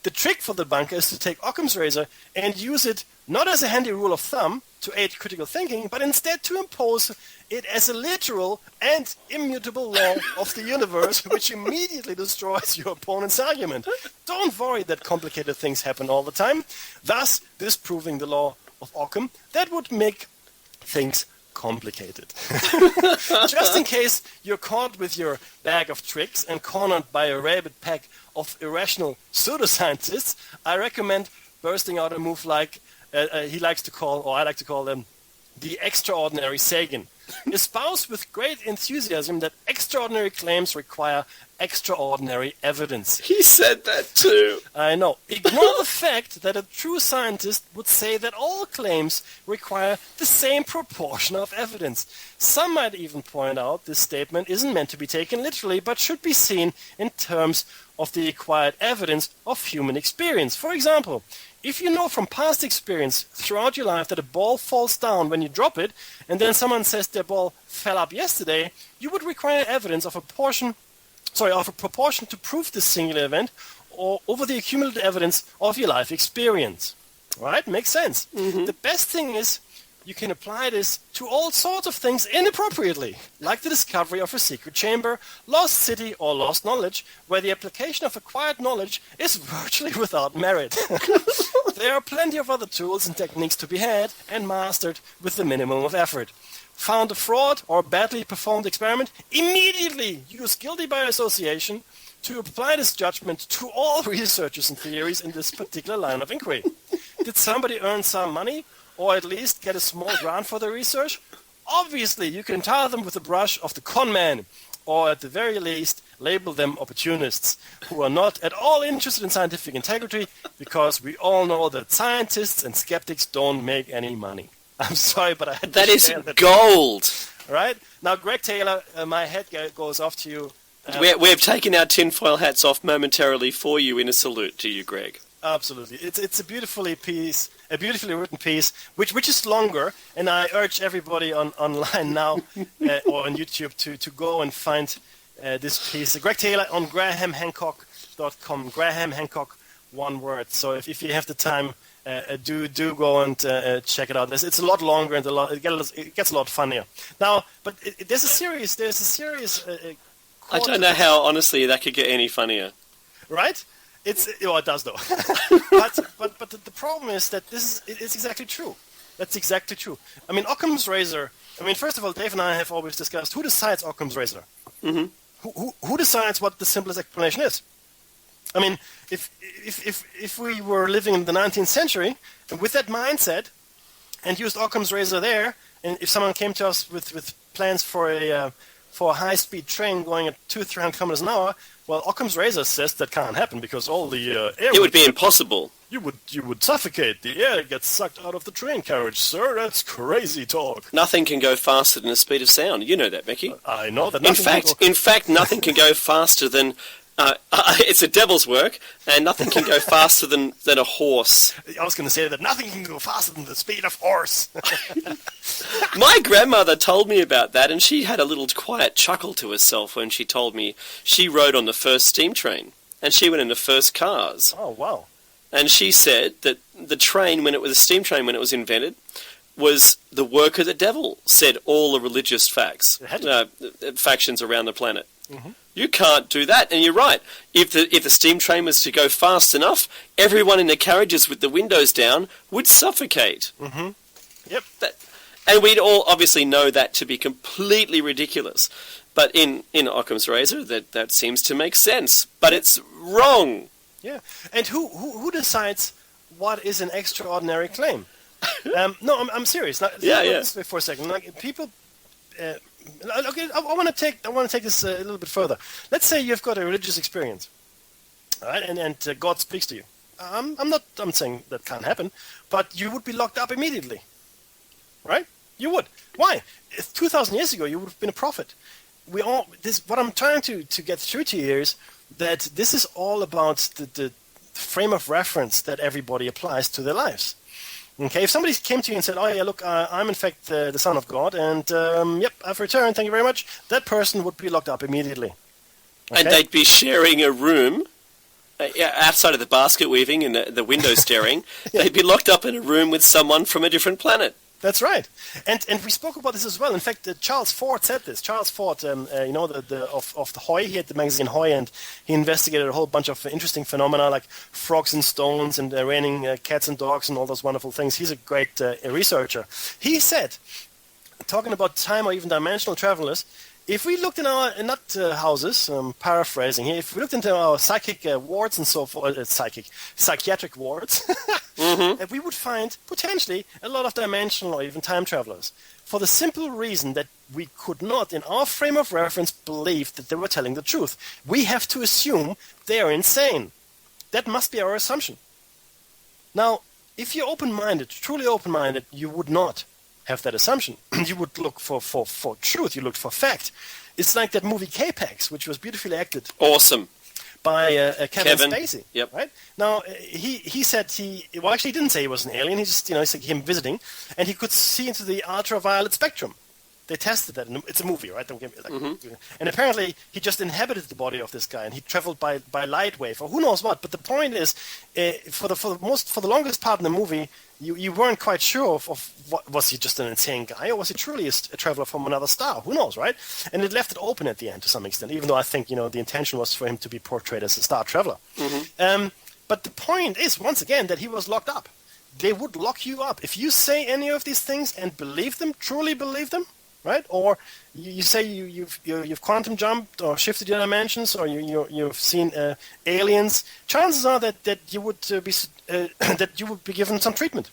The trick for the debunker is to take Occam's razor and use it not as a handy rule of thumb to aid critical thinking, but instead to impose it as a literal and immutable law of the universe, which immediately destroys your opponent's argument. Don't worry that complicated things happen all the time, thus disproving the law of Occam. That would make things complicated. Just in case you're caught with your bag of tricks and cornered by a rabid pack of irrational pseudoscientists, I recommend bursting out a move like I like to call them the extraordinary Sagan. Espouse with great enthusiasm that extraordinary claims require extraordinary evidence. He said that too. I know. Ignore the fact that a true scientist would say that all claims require the same proportion of evidence. Some might even point out this statement isn't meant to be taken literally, but should be seen in terms of the acquired evidence of human experience. For example, if you know from past experience throughout your life that a ball falls down when you drop it, and then someone says their ball fell up yesterday, you would require evidence of a proportion to prove this singular event, or over the accumulated evidence of your life experience. Right? Makes sense. Mm-hmm. The best thing is you can apply this to all sorts of things inappropriately, like the discovery of a secret chamber, lost city, or lost knowledge, where the application of acquired knowledge is virtually without merit. There are plenty of other tools and techniques to be had and mastered with the minimum of effort. Found a fraud or badly performed experiment? Immediately use guilty by association to apply this judgment to all researchers and theories in this particular line of inquiry. Did somebody earn some money? Or at least get a small grant for the research? Obviously, you can tar them with the brush of the con man, or at the very least, label them opportunists who are not at all interested in scientific integrity, because we all know that scientists and skeptics don't make any money. I'm sorry, but I had That to is share that. gold. Right? Now, Greg Taylor, my head goes off to you. We've taken our tinfoil hats off momentarily for you in a salute to you, Greg. Absolutely, it's a beautifully written piece, which is longer, and I urge everybody online now or on YouTube to go and find this piece. Greg Taylor on GrahamHancock.com. Graham Hancock, one word. So if you have the time, do go and check it out. It's a lot longer and it gets a lot funnier. Now, but there's a serious. I don't know how, honestly, that could get any funnier. Right? It does though. but the problem is that it's exactly true. That's exactly true. I mean, Occam's razor. I mean, first of all, Dave and I have always discussed who decides Occam's razor. Mm-hmm. Who decides what the simplest explanation is? I mean, if we were living in the 19th century and with that mindset and used Occam's razor there, and if someone came to us with plans for a high-speed train going at 200-300 kilometers an hour, well, Occam's razor says that can't happen because all the air It would be impossible. You would suffocate. The air gets sucked out of the train carriage, sir. That's crazy talk. Nothing can go faster than the speed of sound. You know that, Becky. I know that. In fact, nothing can go faster than. It's a devil's work, and nothing can go faster than a horse. I was going to say that nothing can go faster than the speed of horse. My grandmother told me about that, and she had a little quiet chuckle to herself when she told me she rode on the first steam train, and she went in the first cars. Oh, wow. And she said that the steam train, when it was invented, was the work of the devil, said all the religious factions around the planet. Mm-hmm. You can't do that, and you're right. If the steam train was to go fast enough, everyone in the carriages with the windows down would suffocate. Mm-hmm. Yep. And we'd all obviously know that to be completely ridiculous. But in Occam's razor, that seems to make sense. But it's wrong. Yeah. And who decides what is an extraordinary claim? No, I'm serious. Now, This way for a second. Like people. Okay, I want to take this a little bit further. Let's say you've got a religious experience, all right, and God speaks to you. I'm saying that can't happen, but you would be locked up immediately, right? You would. Why? 2,000 years ago, you would have been a prophet. What I'm trying to get through to you is that this is all about the frame of reference that everybody applies to their lives. Okay, if somebody came to you and said, "Oh yeah, look, I'm in fact the Son of God, and yep, I've returned. Thank you very much," that person would be locked up immediately. Okay? And they'd be sharing a room outside of the basket weaving and the window staring. Yeah. They'd be locked up in a room with someone from a different planet. That's right, and we spoke about this as well. In fact, Charles Ford said this. Charles Ford, of the Hoy, he had the magazine Hoy, and he investigated a whole bunch of interesting phenomena like frogs and stones and raining cats and dogs and all those wonderful things. He's a great researcher. He said, talking about time or even dimensional travelers, if we looked in our houses, paraphrasing here, if we looked into our psychic wards and so forth, psychiatric wards, mm-hmm. we would find potentially a lot of dimensional or even time travelers. For the simple reason that we could not, in our frame of reference, believe that they were telling the truth. We have to assume they are insane. That must be our assumption. Now, if you're open-minded, truly open-minded, you would not have that assumption. You would look for truth. You looked for fact. It's like that movie K-Pax, which was beautifully acted. Awesome. By Kevin Spacey. Yep. Right? Now, he said he didn't say he was an alien. He just, it's like him visiting, and he could see into the ultraviolet spectrum. They tested that. It's a movie, right? Mm-hmm. And apparently, he just inhabited the body of this guy, and he traveled by light wave, or who knows what. But the point is, for the longest part in the movie, you weren't quite sure of what, was he just an insane guy, or was he truly a traveler from another star? Who knows, right? And it left it open at the end to some extent, even though I think the intention was for him to be portrayed as a star traveler. Mm-hmm. But the point is, once again, that he was locked up. They would lock you up if you say any of these things and believe them, truly believe them. Right, or you say you've quantum jumped or shifted your dimensions, or you've seen aliens. Chances are that you would be given some treatment.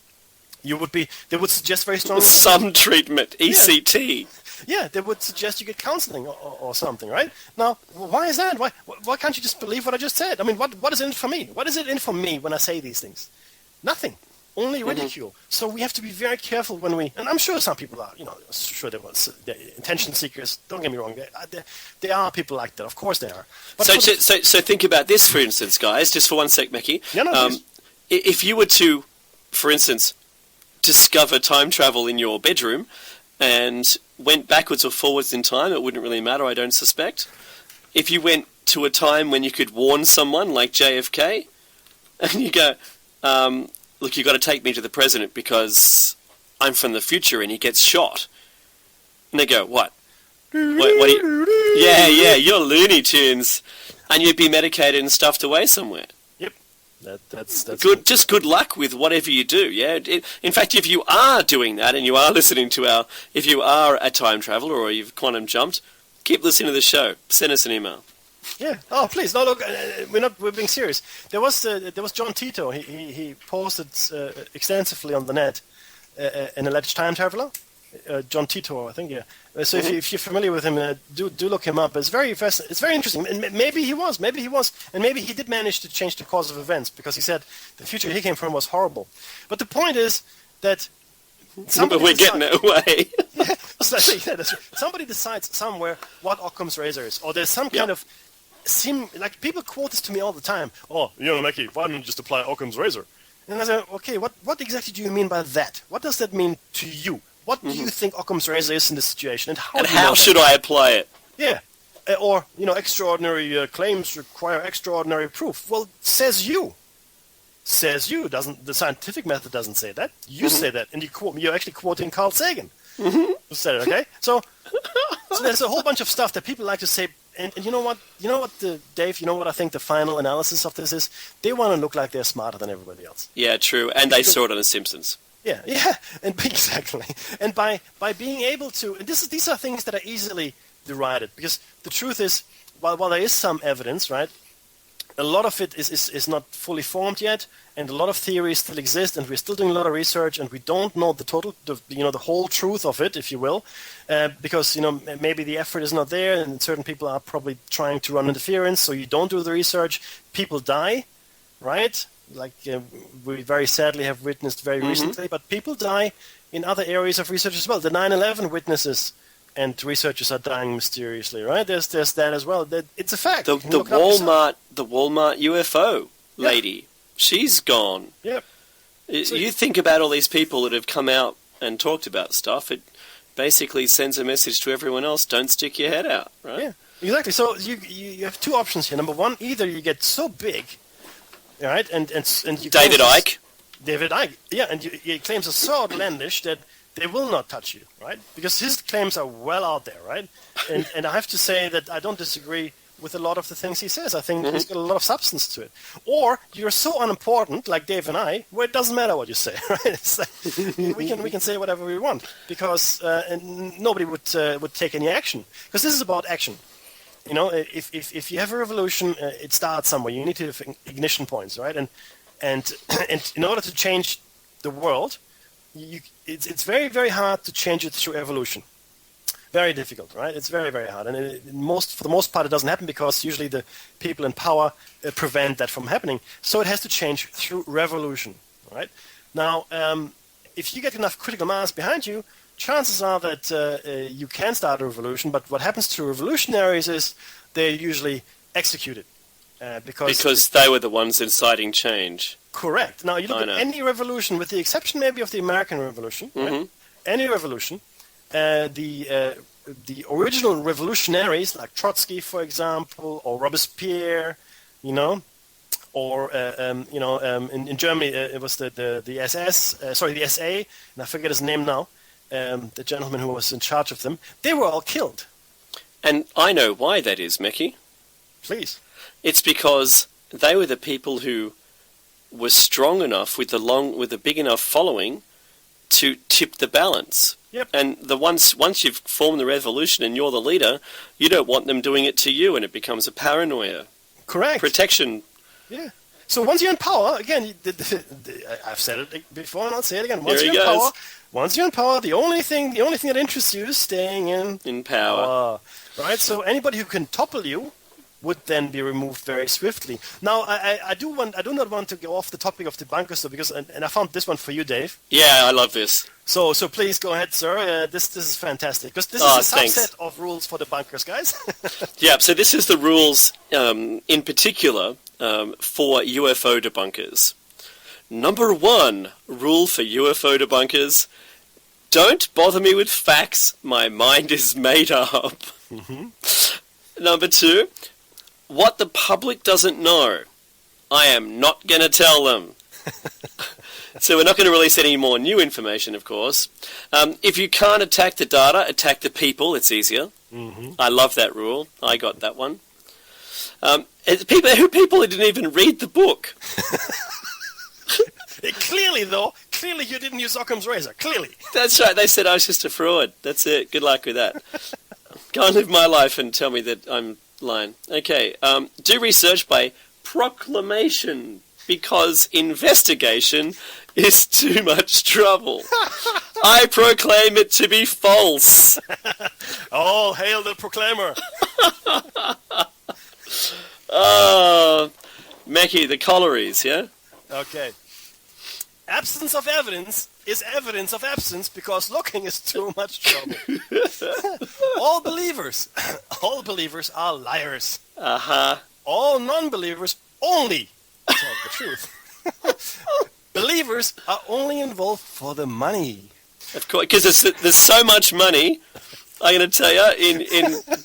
They would suggest very strongly. Some treatment, ECT. Yeah, they would suggest you get counseling or something, right? Now, why is that? Why can't you just believe what I just said? I mean, what is in it for me? What is it in for me when I say these things? Nothing. Only ridicule. So we have to be very careful when we... And I'm sure some people are, sure they're attention seekers. Don't get me wrong. There are people like that. Of course there are. But so think about this, for instance, guys, just for one sec, Mickey. Yeah, no, if you were to, for instance, discover time travel in your bedroom and went backwards or forwards in time, it wouldn't really matter, I don't suspect. If you went to a time when you could warn someone, like JFK, and you go, look, you've got to take me to the president because I'm from the future and he gets shot. And they go, what? What yeah, you're Looney Tunes. And you'd be medicated and stuffed away somewhere. Yep. That's good. Just good luck with whatever you do. Yeah. In fact, if you are doing that and you are listening to if you are a time traveler or you've quantum jumped, keep listening to the show. Send us an email. Yeah. Oh, please. No, look, we're being serious. There was John Tito. He posted extensively on the net an alleged time traveler. John Tito, I think. Yeah. So if you're familiar with him, do look him up. It's very interesting. And maybe he was, and maybe he did manage to change the course of events because he said the future he came from was horrible. But the point is that we're getting it away. Somebody decides somewhere what Occam's razor is, or there's some kind of like people quote this to me all the time. Oh, Mackie, why don't you just apply Occam's razor? And I say, okay, what exactly do you mean by that? What does that mean to you? What do you think Occam's razor is in this situation, and how should I apply it? Yeah, or extraordinary claims require extraordinary proof. Well, says you. Doesn't the scientific method doesn't say that? You say that, and you're actually quoting Carl Sagan. Who said it? Okay, so there's a whole bunch of stuff that people like to say. And you know what? Dave? You know what I think the final analysis of this is? They want to look like they're smarter than everybody else. Yeah, true. And they saw it on The Simpsons. Yeah, and exactly. And by being able to, and these are things that are easily derided, because the truth is, while there is some evidence, right, a lot of it is not fully formed yet, and a lot of theories still exist, and we're still doing a lot of research, and we don't know the whole truth of it, if you will, because maybe the effort is not there, and certain people are probably trying to run interference, so you don't do the research. People die, right? Like we very sadly have witnessed very recently, but people die in other areas of research as well. The 9/11 witnesses and researchers are dying mysteriously, right? There's that as well. It's a fact. The Walmart UFO lady, she's gone. Yep. You think about all these people that have come out and talked about stuff. It basically sends a message to everyone else: don't stick your head out, right? Yeah, exactly. So you have two options here. Number one, either you get so big. Right, and you David Icke, yeah, and your claims are so outlandish that they will not touch you, right? Because his claims are well out there, right? And I have to say that I don't disagree with a lot of the things he says. I think he's got a lot of substance to it. Or you're so unimportant, like Dave and I, where it doesn't matter what you say, right? It's like, we can say whatever we want because and nobody would take any action because this is about action. If you have a revolution, it starts somewhere. You need to have ignition points, right? And in order to change the world, it's very, very hard to change it through evolution. Very difficult, right? It's very, very hard. And for the most part, it doesn't happen because usually the people in power prevent that from happening. So it has to change through revolution, right? Now, if you get enough critical mass behind you, chances are that you can start a revolution, but what happens to revolutionaries is they're usually executed. Because they were the ones inciting change. Correct. Now, you look at any revolution, with the exception maybe of the American Revolution, right? Any revolution, the original revolutionaries, like Trotsky, for example, or Robespierre, or in Germany it was the SS, the SA, and I forget his name now. The gentleman who was in charge of them, they were all killed. And I know why that is, Mickey. Please. It's because they were the people who were strong enough with a big enough following to tip the balance. Yep. And once you've formed the revolution and you're the leader, you don't want them doing it to you, and it becomes a paranoia. Correct. Protection. Yeah. So once you're in power, again, I've said it before, and I'll say it again. Once Here you're he in goes. power, the only thing that interests you is staying In power. right? So anybody who can topple you would then be removed very swiftly. Now, I do not want to go off the topic of debunkers, though, because and I found this one for you, Dave. Yeah, I love this. So please go ahead, sir. This is fantastic, because this is a subset of rules for debunkers, guys. Yeah, so this is the rules in particular for UFO debunkers. Number 1 rule for UFO debunkers: don't bother me with facts. My mind is made up. Number 2, what the public doesn't know, I am not going to tell them. So we're not going to release any more new information, of course. If you can't attack the data, attack the people. It's easier. I love that rule. I got that one. It's people who didn't even read the book. Clearly, you didn't use Occam's razor. Clearly. That's right. They said I was just a fraud. That's it. Good luck with that. Go and live my life and tell me that I'm lying. Okay. Do research by proclamation, because investigation is too much trouble. I proclaim it to be false. All hail the proclaimer. Mackie, the collieries, yeah? Okay. Absence of evidence is evidence of absence, because looking is too much trouble. All believers are liars. All non-believers only tell the truth. Believers are only involved for the money. Of course, because there's so much money, I'm going to tell you,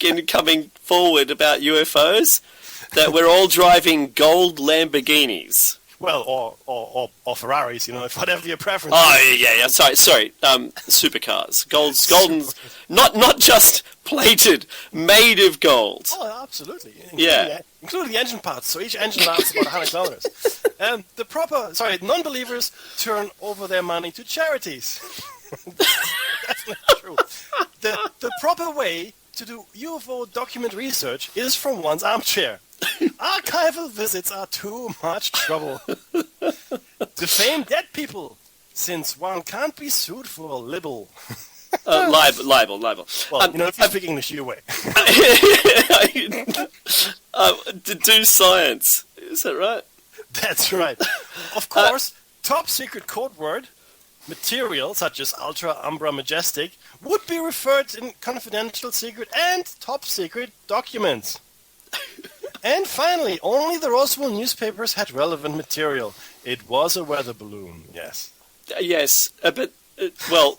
in coming forward about UFOs, that we're all driving gold Lamborghinis. Well, or Ferraris, whatever your preference. Oh yeah. Sorry. Supercars, golden, not just plated, made of gold. Oh, absolutely. Including the engine parts. So each engine lasts about 100 kilometers. Non-believers turn over their money to charities. That's not true. The proper way to do UFO document research is from one's armchair. Archival visits are too much trouble. Defame dead people, since one can't be sued for libel. Libel. Well, if you speak English, you way. Do science. Is that right? That's right. Of course, top secret code word material, such as Ultra, Umbra, Majestic, would be referred in confidential, secret, and top secret documents. And finally, only the Roswell newspapers had relevant material. It was a weather balloon, yes. Yes, but,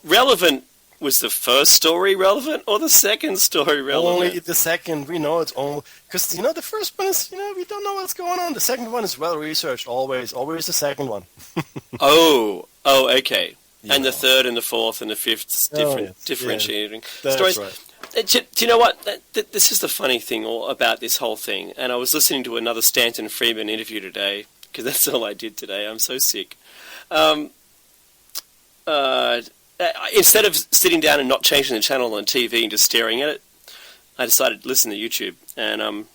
relevant. Was the first story relevant or the second story relevant? Only the second. We know it's only... Because, the first one is, we don't know what's going on. The second one is well-researched, always. Always the second one. Oh, okay. Yeah. And the third and the fourth and the fifth, differentiating stories. Right. Do you know what? This is the funny thing about this whole thing. And I was listening to another Stanton Friedman interview today, because that's all I did today. I'm so sick. Instead of sitting down and not changing the channel on TV and just staring at it, I decided to listen to YouTube and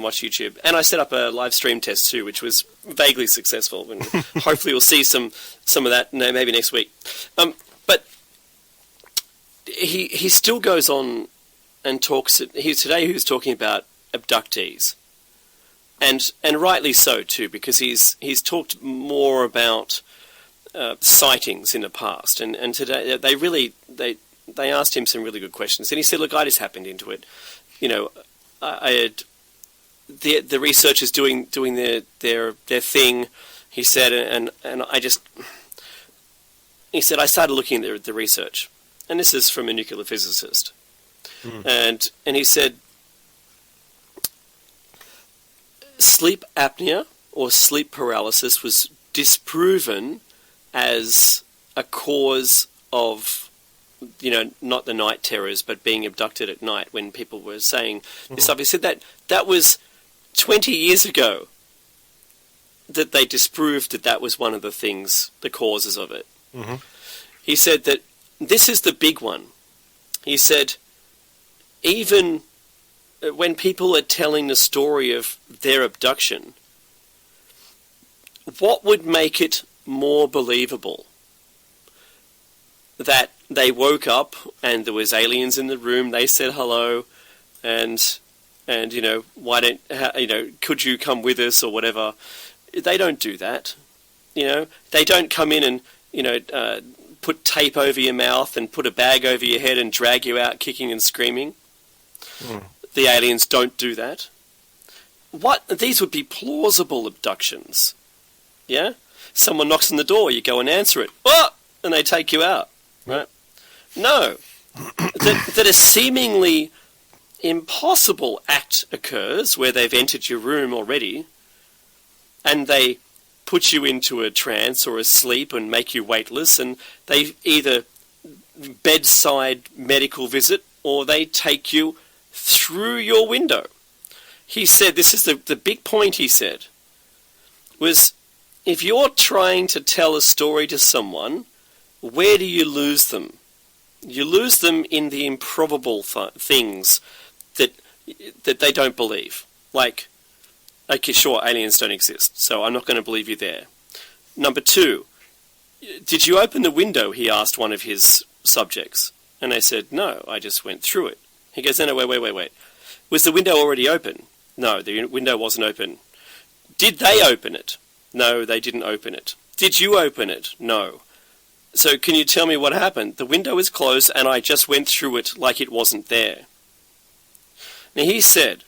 watch YouTube. And I set up a live stream test too, which was vaguely successful. And hopefully we'll see some of that maybe next week. But he still goes on and talks. Today he was talking about abductees, and rightly so too, because he's talked more about sightings in the past, and today they asked him some really good questions, and he said, "Look, I just happened into it. I had the researchers doing their thing." He said, and he said, I started looking at the research, and this is from a nuclear physicist, and he said, sleep apnea or sleep paralysis was disproven as a cause of, not the night terrors, but being abducted at night when people were saying this stuff. He said that was 20 years ago that they disproved that was one of the things, the causes of it. He said that this is the big one. He said, even when people are telling the story of their abduction, what would make it more believable? That they woke up and there was aliens in the room, they said hello, and you know, why don't, you know, could you come with us or whatever? They don't do that. You know, they don't come in and, you know, put tape over your mouth and put a bag over your head and drag you out kicking and screaming. The aliens don't do that. These would be plausible abductions. Yeah? Someone knocks on the door, you go and answer it. What? And they take you out. Right? No. that a seemingly impossible act occurs where they've entered your room already and they put you into a trance or a sleep and make you weightless, and they either bedside medical visit or they take you through your window. He said, this is the big point he said, was if you're trying to tell a story to someone, where do you lose them? You lose them in the improbable things that they don't believe. Like, okay, sure, aliens don't exist, so I'm not going to believe you there. Number 2, did you open the window, he asked one of his subjects. And they said, no, I just went through it. He goes, no, wait. Was the window already open? No, the window wasn't open. Did they open it? No, they didn't open it. Did you open it? No. So can you tell me what happened? The window is closed and I just went through it like it wasn't there. Now he said,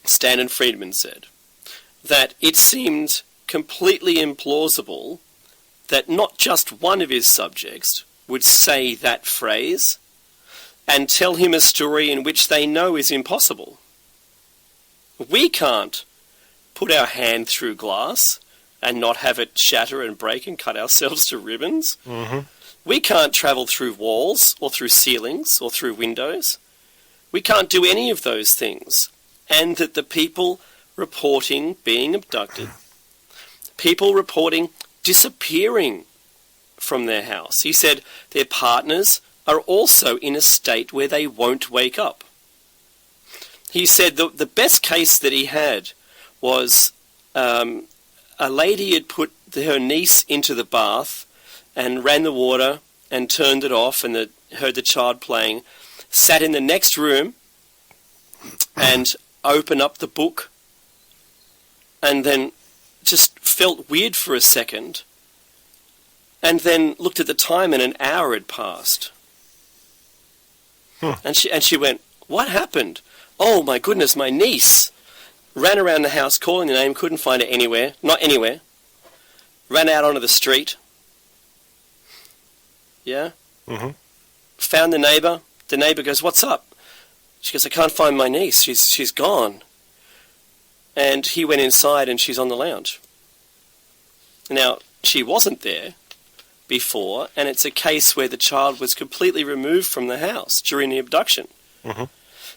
Stanton Friedman said, that it seemed completely implausible that not just one of his subjects would say that phrase and tell him a story in which they know is impossible. We can't put our hand through glass and not have it shatter and break and cut ourselves to ribbons. Mm-hmm. We can't travel through walls or through ceilings or through windows. We can't do any of those things. And that the people reporting being abducted, people reporting disappearing from their house. He said their partners are also in a state where they won't wake up. He said the best case that he had was a lady had put her niece into the bath and ran the water and turned it off and heard the child playing, sat in the next room and opened up the book and then just felt weird for a second and then looked at the time and an hour had passed. And she went, what happened? Oh my goodness, my niece. Ran around the house calling the name, couldn't find it anywhere, not anywhere. Ran out onto the street. Yeah? Mm-hmm. Found the neighbour. The neighbour goes, what's up? She goes, I can't find my niece. She's gone. And he went inside and she's on the lounge. Now, she wasn't there before, and it's a case where the child was completely removed from the house during the abduction. Mm-hmm.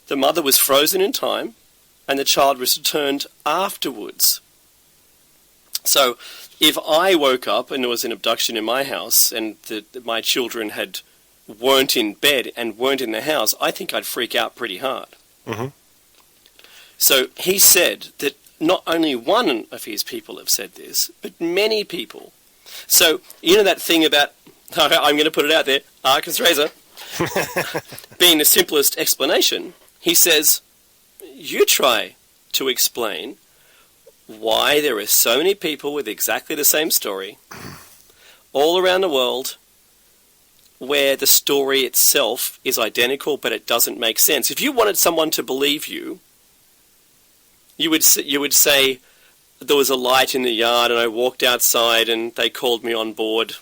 The mother was frozen in time, and the child was returned afterwards. So, if I woke up and there was an abduction in my house, and my children weren't in bed and weren't in the house, I think I'd freak out pretty hard. Mm-hmm. So he said that not only one of his people have said this, but many people. So, you know that thing about, I'm going to put it out there, Arcus Razor, being the simplest explanation, he says, you try to explain why there are so many people with exactly the same story all around the world where the story itself is identical but it doesn't make sense. If you wanted someone to believe you, you would say there was a light in the yard and I walked outside and they called me on board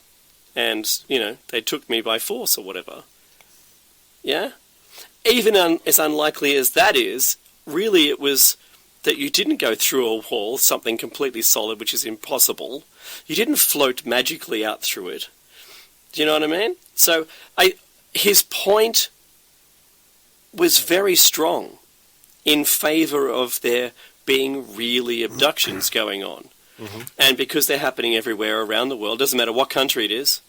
and, they took me by force or whatever. Yeah? Even as unlikely as that is, really it was that you didn't go through a wall, something completely solid, which is impossible. You didn't float magically out through it. Do you know what I mean? So his point was very strong in favour of there being really abductions going on. Mm-hmm. And because they're happening everywhere around the world, doesn't matter what country it is,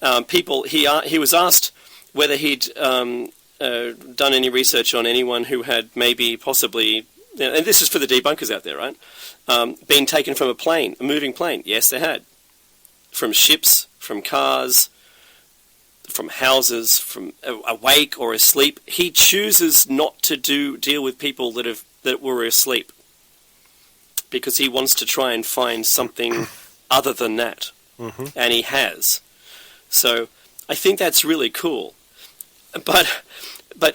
he was asked whether he'd done any research on anyone who had maybe possibly and this is for the debunkers out there, right? Been taken from a moving plane. Yes, they had. From ships, from cars, from houses, from awake or asleep. He chooses not to deal with people that were asleep because he wants to try and find something other than that, and he has. So I think that's really cool. But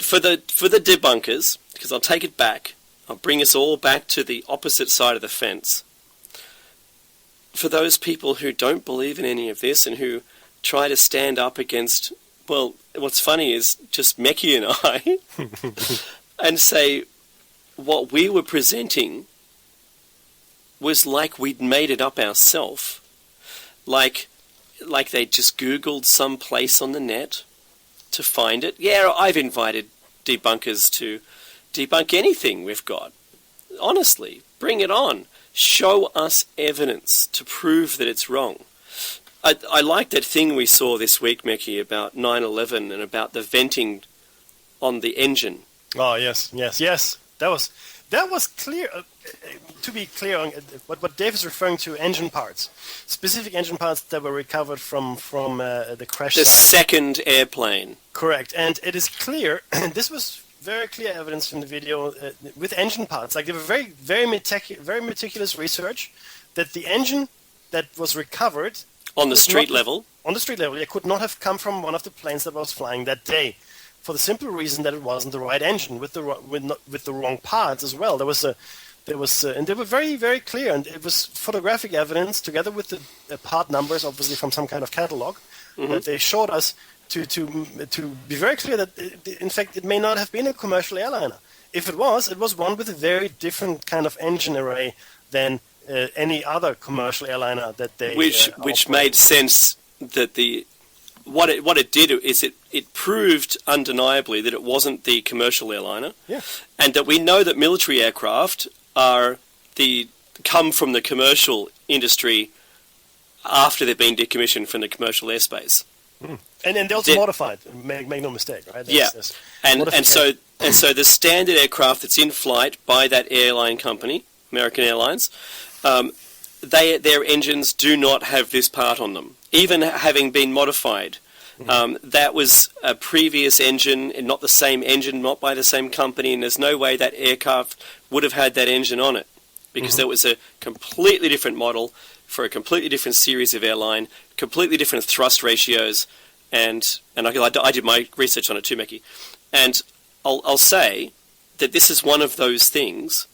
for the debunkers, because I'll take it back, I'll bring us all back to the opposite side of the fence. For those people who don't believe in any of this and who try to stand up against, well, what's funny is just Meki and I, and say what we were presenting was like we'd made it up ourselves. Like they just Googled some place on the net to find it. Yeah, I've invited debunkers to debunk anything we've got. Honestly, bring it on. Show us evidence to prove that it's wrong. I like that thing we saw this week, Meki, about 9/11 and about the venting on the engine. Oh, yes. That was clear. To be clear on what Dave is referring to, engine parts, specific engine parts that were recovered from the crash The site. second airplane. Correct, and it is clear, and this was very clear evidence from the video with engine parts. Like, they were very meticulous research that the engine that was recovered On the street level. On the street level, it could not have come from one of the planes that was flying that day, for the simple reason that it wasn't the right engine with the wrong parts as well. And they were very, very clear, and it was photographic evidence together with the part numbers, obviously from some kind of catalog, that they showed us to be very clear that in fact it may not have been a commercial airliner. If it was one with a very different kind of engine array than any other commercial airliner that they which made sense that what it did is it proved undeniably that it wasn't the commercial airliner, and that we know that military aircraft come from the commercial industry after they've been decommissioned from the commercial airspace. And they're also modified. Make no mistake, right? And so the standard aircraft that's in flight by that airline company, American Airlines, their engines do not have this part on them, even having been modified. That was a previous engine, and not the same engine, not by the same company, and there's no way that aircraft would have had that engine on it, because there was a completely different model for a completely different series of airline, completely different thrust ratios, and I did my research on it too, Meki. And I'll say that this is one of those things.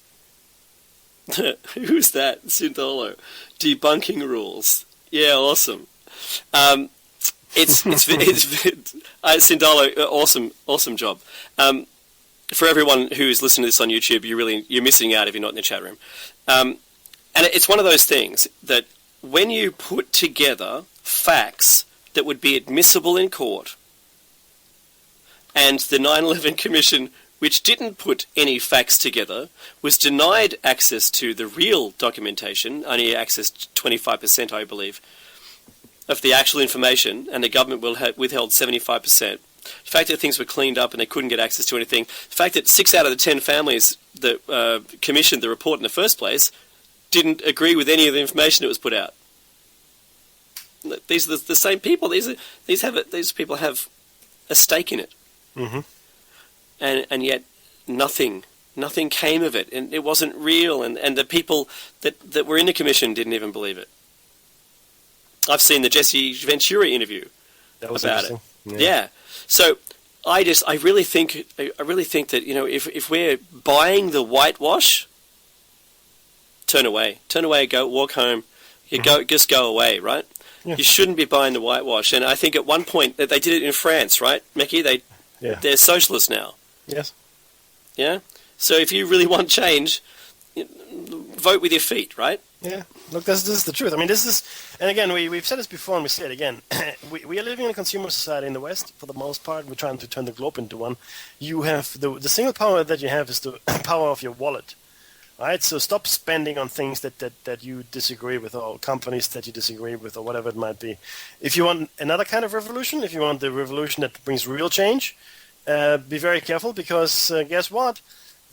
Who's that? Sindolo. Debunking rules. Yeah, awesome. It's Sindolo, awesome job. For everyone who's listening to this on YouTube, you're missing out if you're not in the chat room. And it's one of those things that when you put together facts that would be admissible in court, and the 9/11 Commission, which didn't put any facts together, was denied access to the real documentation, only accessed 25%, I believe, of the actual information, and the government withheld 75%. The fact that things were cleaned up and they couldn't get access to anything, the fact that 6 out of the 10 families that commissioned the report in the first place didn't agree with any of the information that was put out. These are the same people. These people have a stake in it, and yet nothing came of it, and it wasn't real, and the people that were in the commission didn't even believe it. I've seen the Jesse Ventura interview about it. Yeah. So I really think that, if we're buying the whitewash, turn away, go walk home, just go away, right? Yeah. You shouldn't be buying the whitewash. And I think at one point that they did it in France, right, Meki? They're socialists now. Yes. Yeah. So if you really want change, vote with your feet, right? Yeah. Look, this is the truth. I mean, and again, we've said this before and we say it again. we are living in a consumer society in the West, for the most part. We're trying to turn the globe into one. You have the single power that you have is the power of your wallet. Right, so stop spending on things that you disagree with, or companies that you disagree with, or whatever it might be. If you want another kind of revolution, if you want the revolution that brings real change, be very careful, because guess what?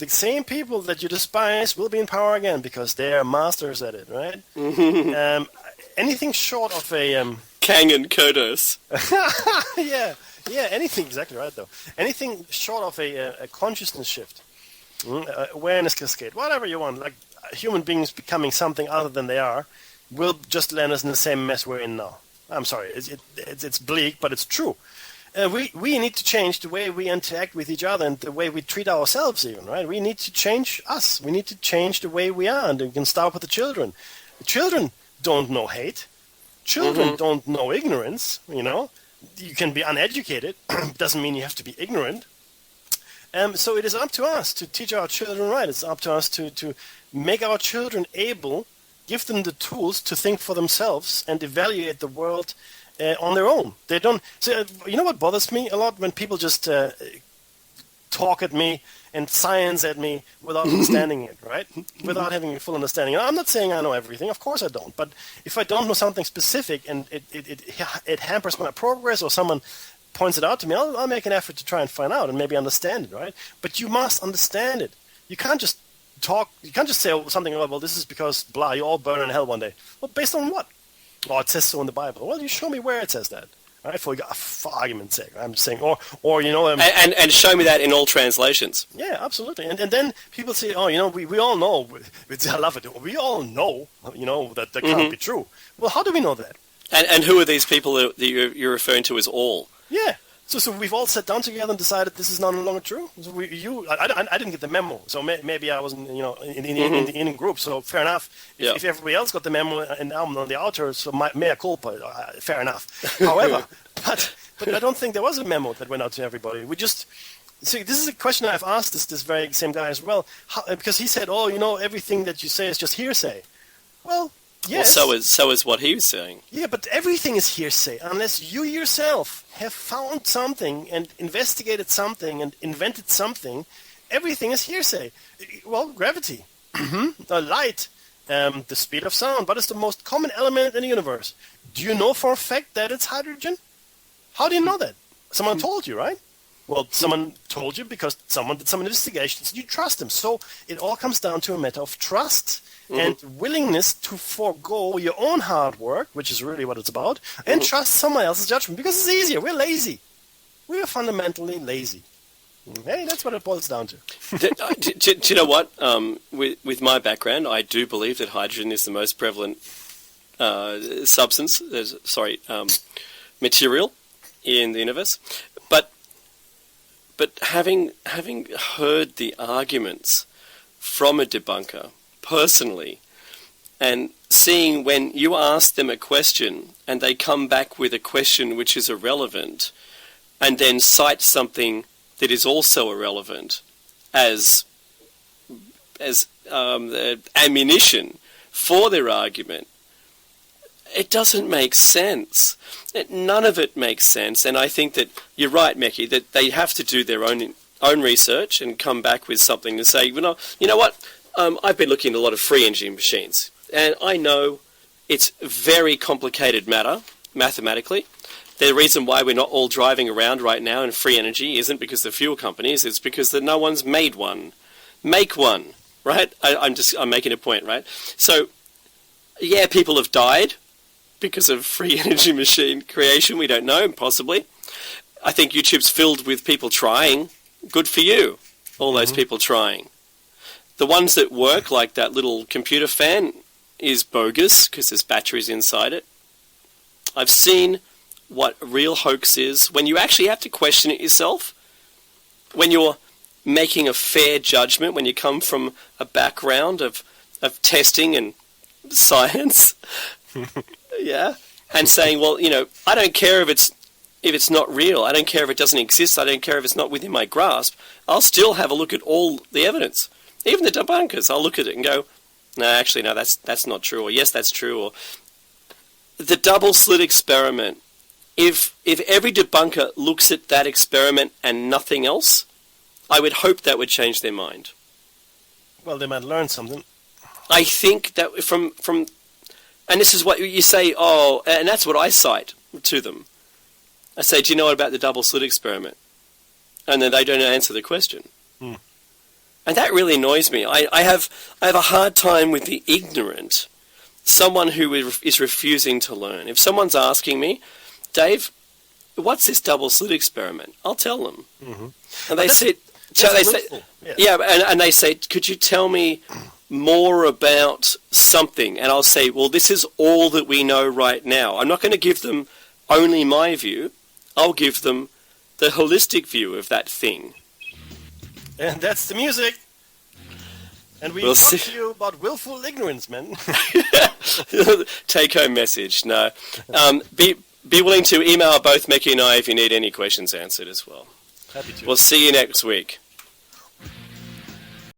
the same people that you despise will be in power again because they are masters at it, right? Anything short of a Kang and Kodos. yeah, anything exactly right though. Anything short of a consciousness shift, awareness cascade, whatever you want, like human beings becoming something other than they are, will just land us in the same mess we're in now. I'm sorry, it's bleak, but it's true. We need to change the way we interact with each other and the way we treat ourselves even, right? We need to change us. We need to change the way we are, and we can start with the children. The children don't know hate. Children don't know ignorance, you know. You can be uneducated. Doesn't mean you have to be ignorant. So it is up to us to teach our children right. It's up to us to make our children able, give them the tools to think for themselves and evaluate the world on their own. They don't. So, you know what bothers me a lot when people just talk at me and science at me without understanding it, right? Without having a full understanding. And I'm not saying I know everything. Of course I don't. But if I don't know something specific and it hampers my progress, or someone points it out to me, I'll make an effort to try and find out and maybe understand it, right? But you must understand it. You can't just talk. You can't just say something like, well, this is because blah, you all burn in hell one day. Well, based on what? Oh, it says so in the Bible. Well, you show me where it says that, right? For argument's sake, I'm saying, or you know, and show me that in all translations. Yeah, absolutely. And then people say, oh, you know, we all know. I love it. We all know, you know, that can't be true. Well, how do we know that? And who are these people that you're referring to as all? Yeah. So we've all sat down together and decided this is no longer true. So I didn't get the memo, so maybe I wasn't, you know, in the group. So fair enough. If everybody else got the memo and I'm on the outer, so mea culpa. Fair enough. However, but I don't think there was a memo that went out to everybody. We just see. This is a question I've asked this very same guy as well, because he said, "Oh, you know, everything that you say is just hearsay." Well. Yes. Well, so is what he was saying. Yeah, but everything is hearsay unless you yourself have found something and investigated something and invented something. Everything is hearsay. Well, gravity, light, the speed of sound. What is the most common element in the universe? Do you know for a fact that it's hydrogen? How do you know that? Someone told you, right? Well, someone told you because someone did some investigations. You trust them. So it all comes down to a matter of trust and willingness to forego your own hard work, which is really what it's about, and trust someone else's judgment, because it's easier. We're lazy. We are fundamentally lazy. Hey, that's what it boils down to. Do you know what? With my background, I do believe that hydrogen is the most prevalent material in the universe. But having heard the arguments from a debunker personally, and seeing when you ask them a question and they come back with a question which is irrelevant, and then cite something that is also irrelevant as ammunition for their argument, it doesn't make sense. None of it makes sense, and I think that you're right, Meki, that they have to do their own research and come back with something to say, you know what? I've been looking at a lot of free energy machines, and I know it's very complicated matter, mathematically. The reason why we're not all driving around right now in free energy isn't because the fuel companies, it's because that no one's made one. Make one, right? I'm making a point, right? So, yeah, people have died because of free energy machine creation. We don't know, possibly. I think YouTube's filled with people trying. Good for you, all those people trying. The ones that work, like that little computer fan, is bogus because there's batteries inside it. I've seen what real hoax is when you actually have to question it yourself, when you're making a fair judgment, when you come from a background of testing and science, yeah, and saying, well, I don't care if it's not real, I don't care if it doesn't exist, I don't care if it's not within my grasp, I'll still have a look at all the evidence. Even the debunkers, I'll look at it and go, no, actually, no, that's not true, or yes, that's true, or the double slit experiment. If every debunker looks at that experiment and nothing else, I would hope that would change their mind. Well, they might learn something. I think that from and this is what you say, and that's what I cite to them. I say, do you know about the double slit experiment? And then they don't answer the question. And And that really annoys me. I have a hard time with the ignorant, someone who is refusing to learn. If someone's asking me, Dave, what's this double slit experiment? I'll tell them. And they say, and they say, could you tell me more about something? And I'll say, well, this is all that we know right now. I'm not going to give them only my view. I'll give them the holistic view of that thing. And that's the music. And we'll talk to you about willful ignorance, man. Take-home message. No. Be willing to email both Mickey and I if you need any questions answered as well. Happy to. We'll see you next week.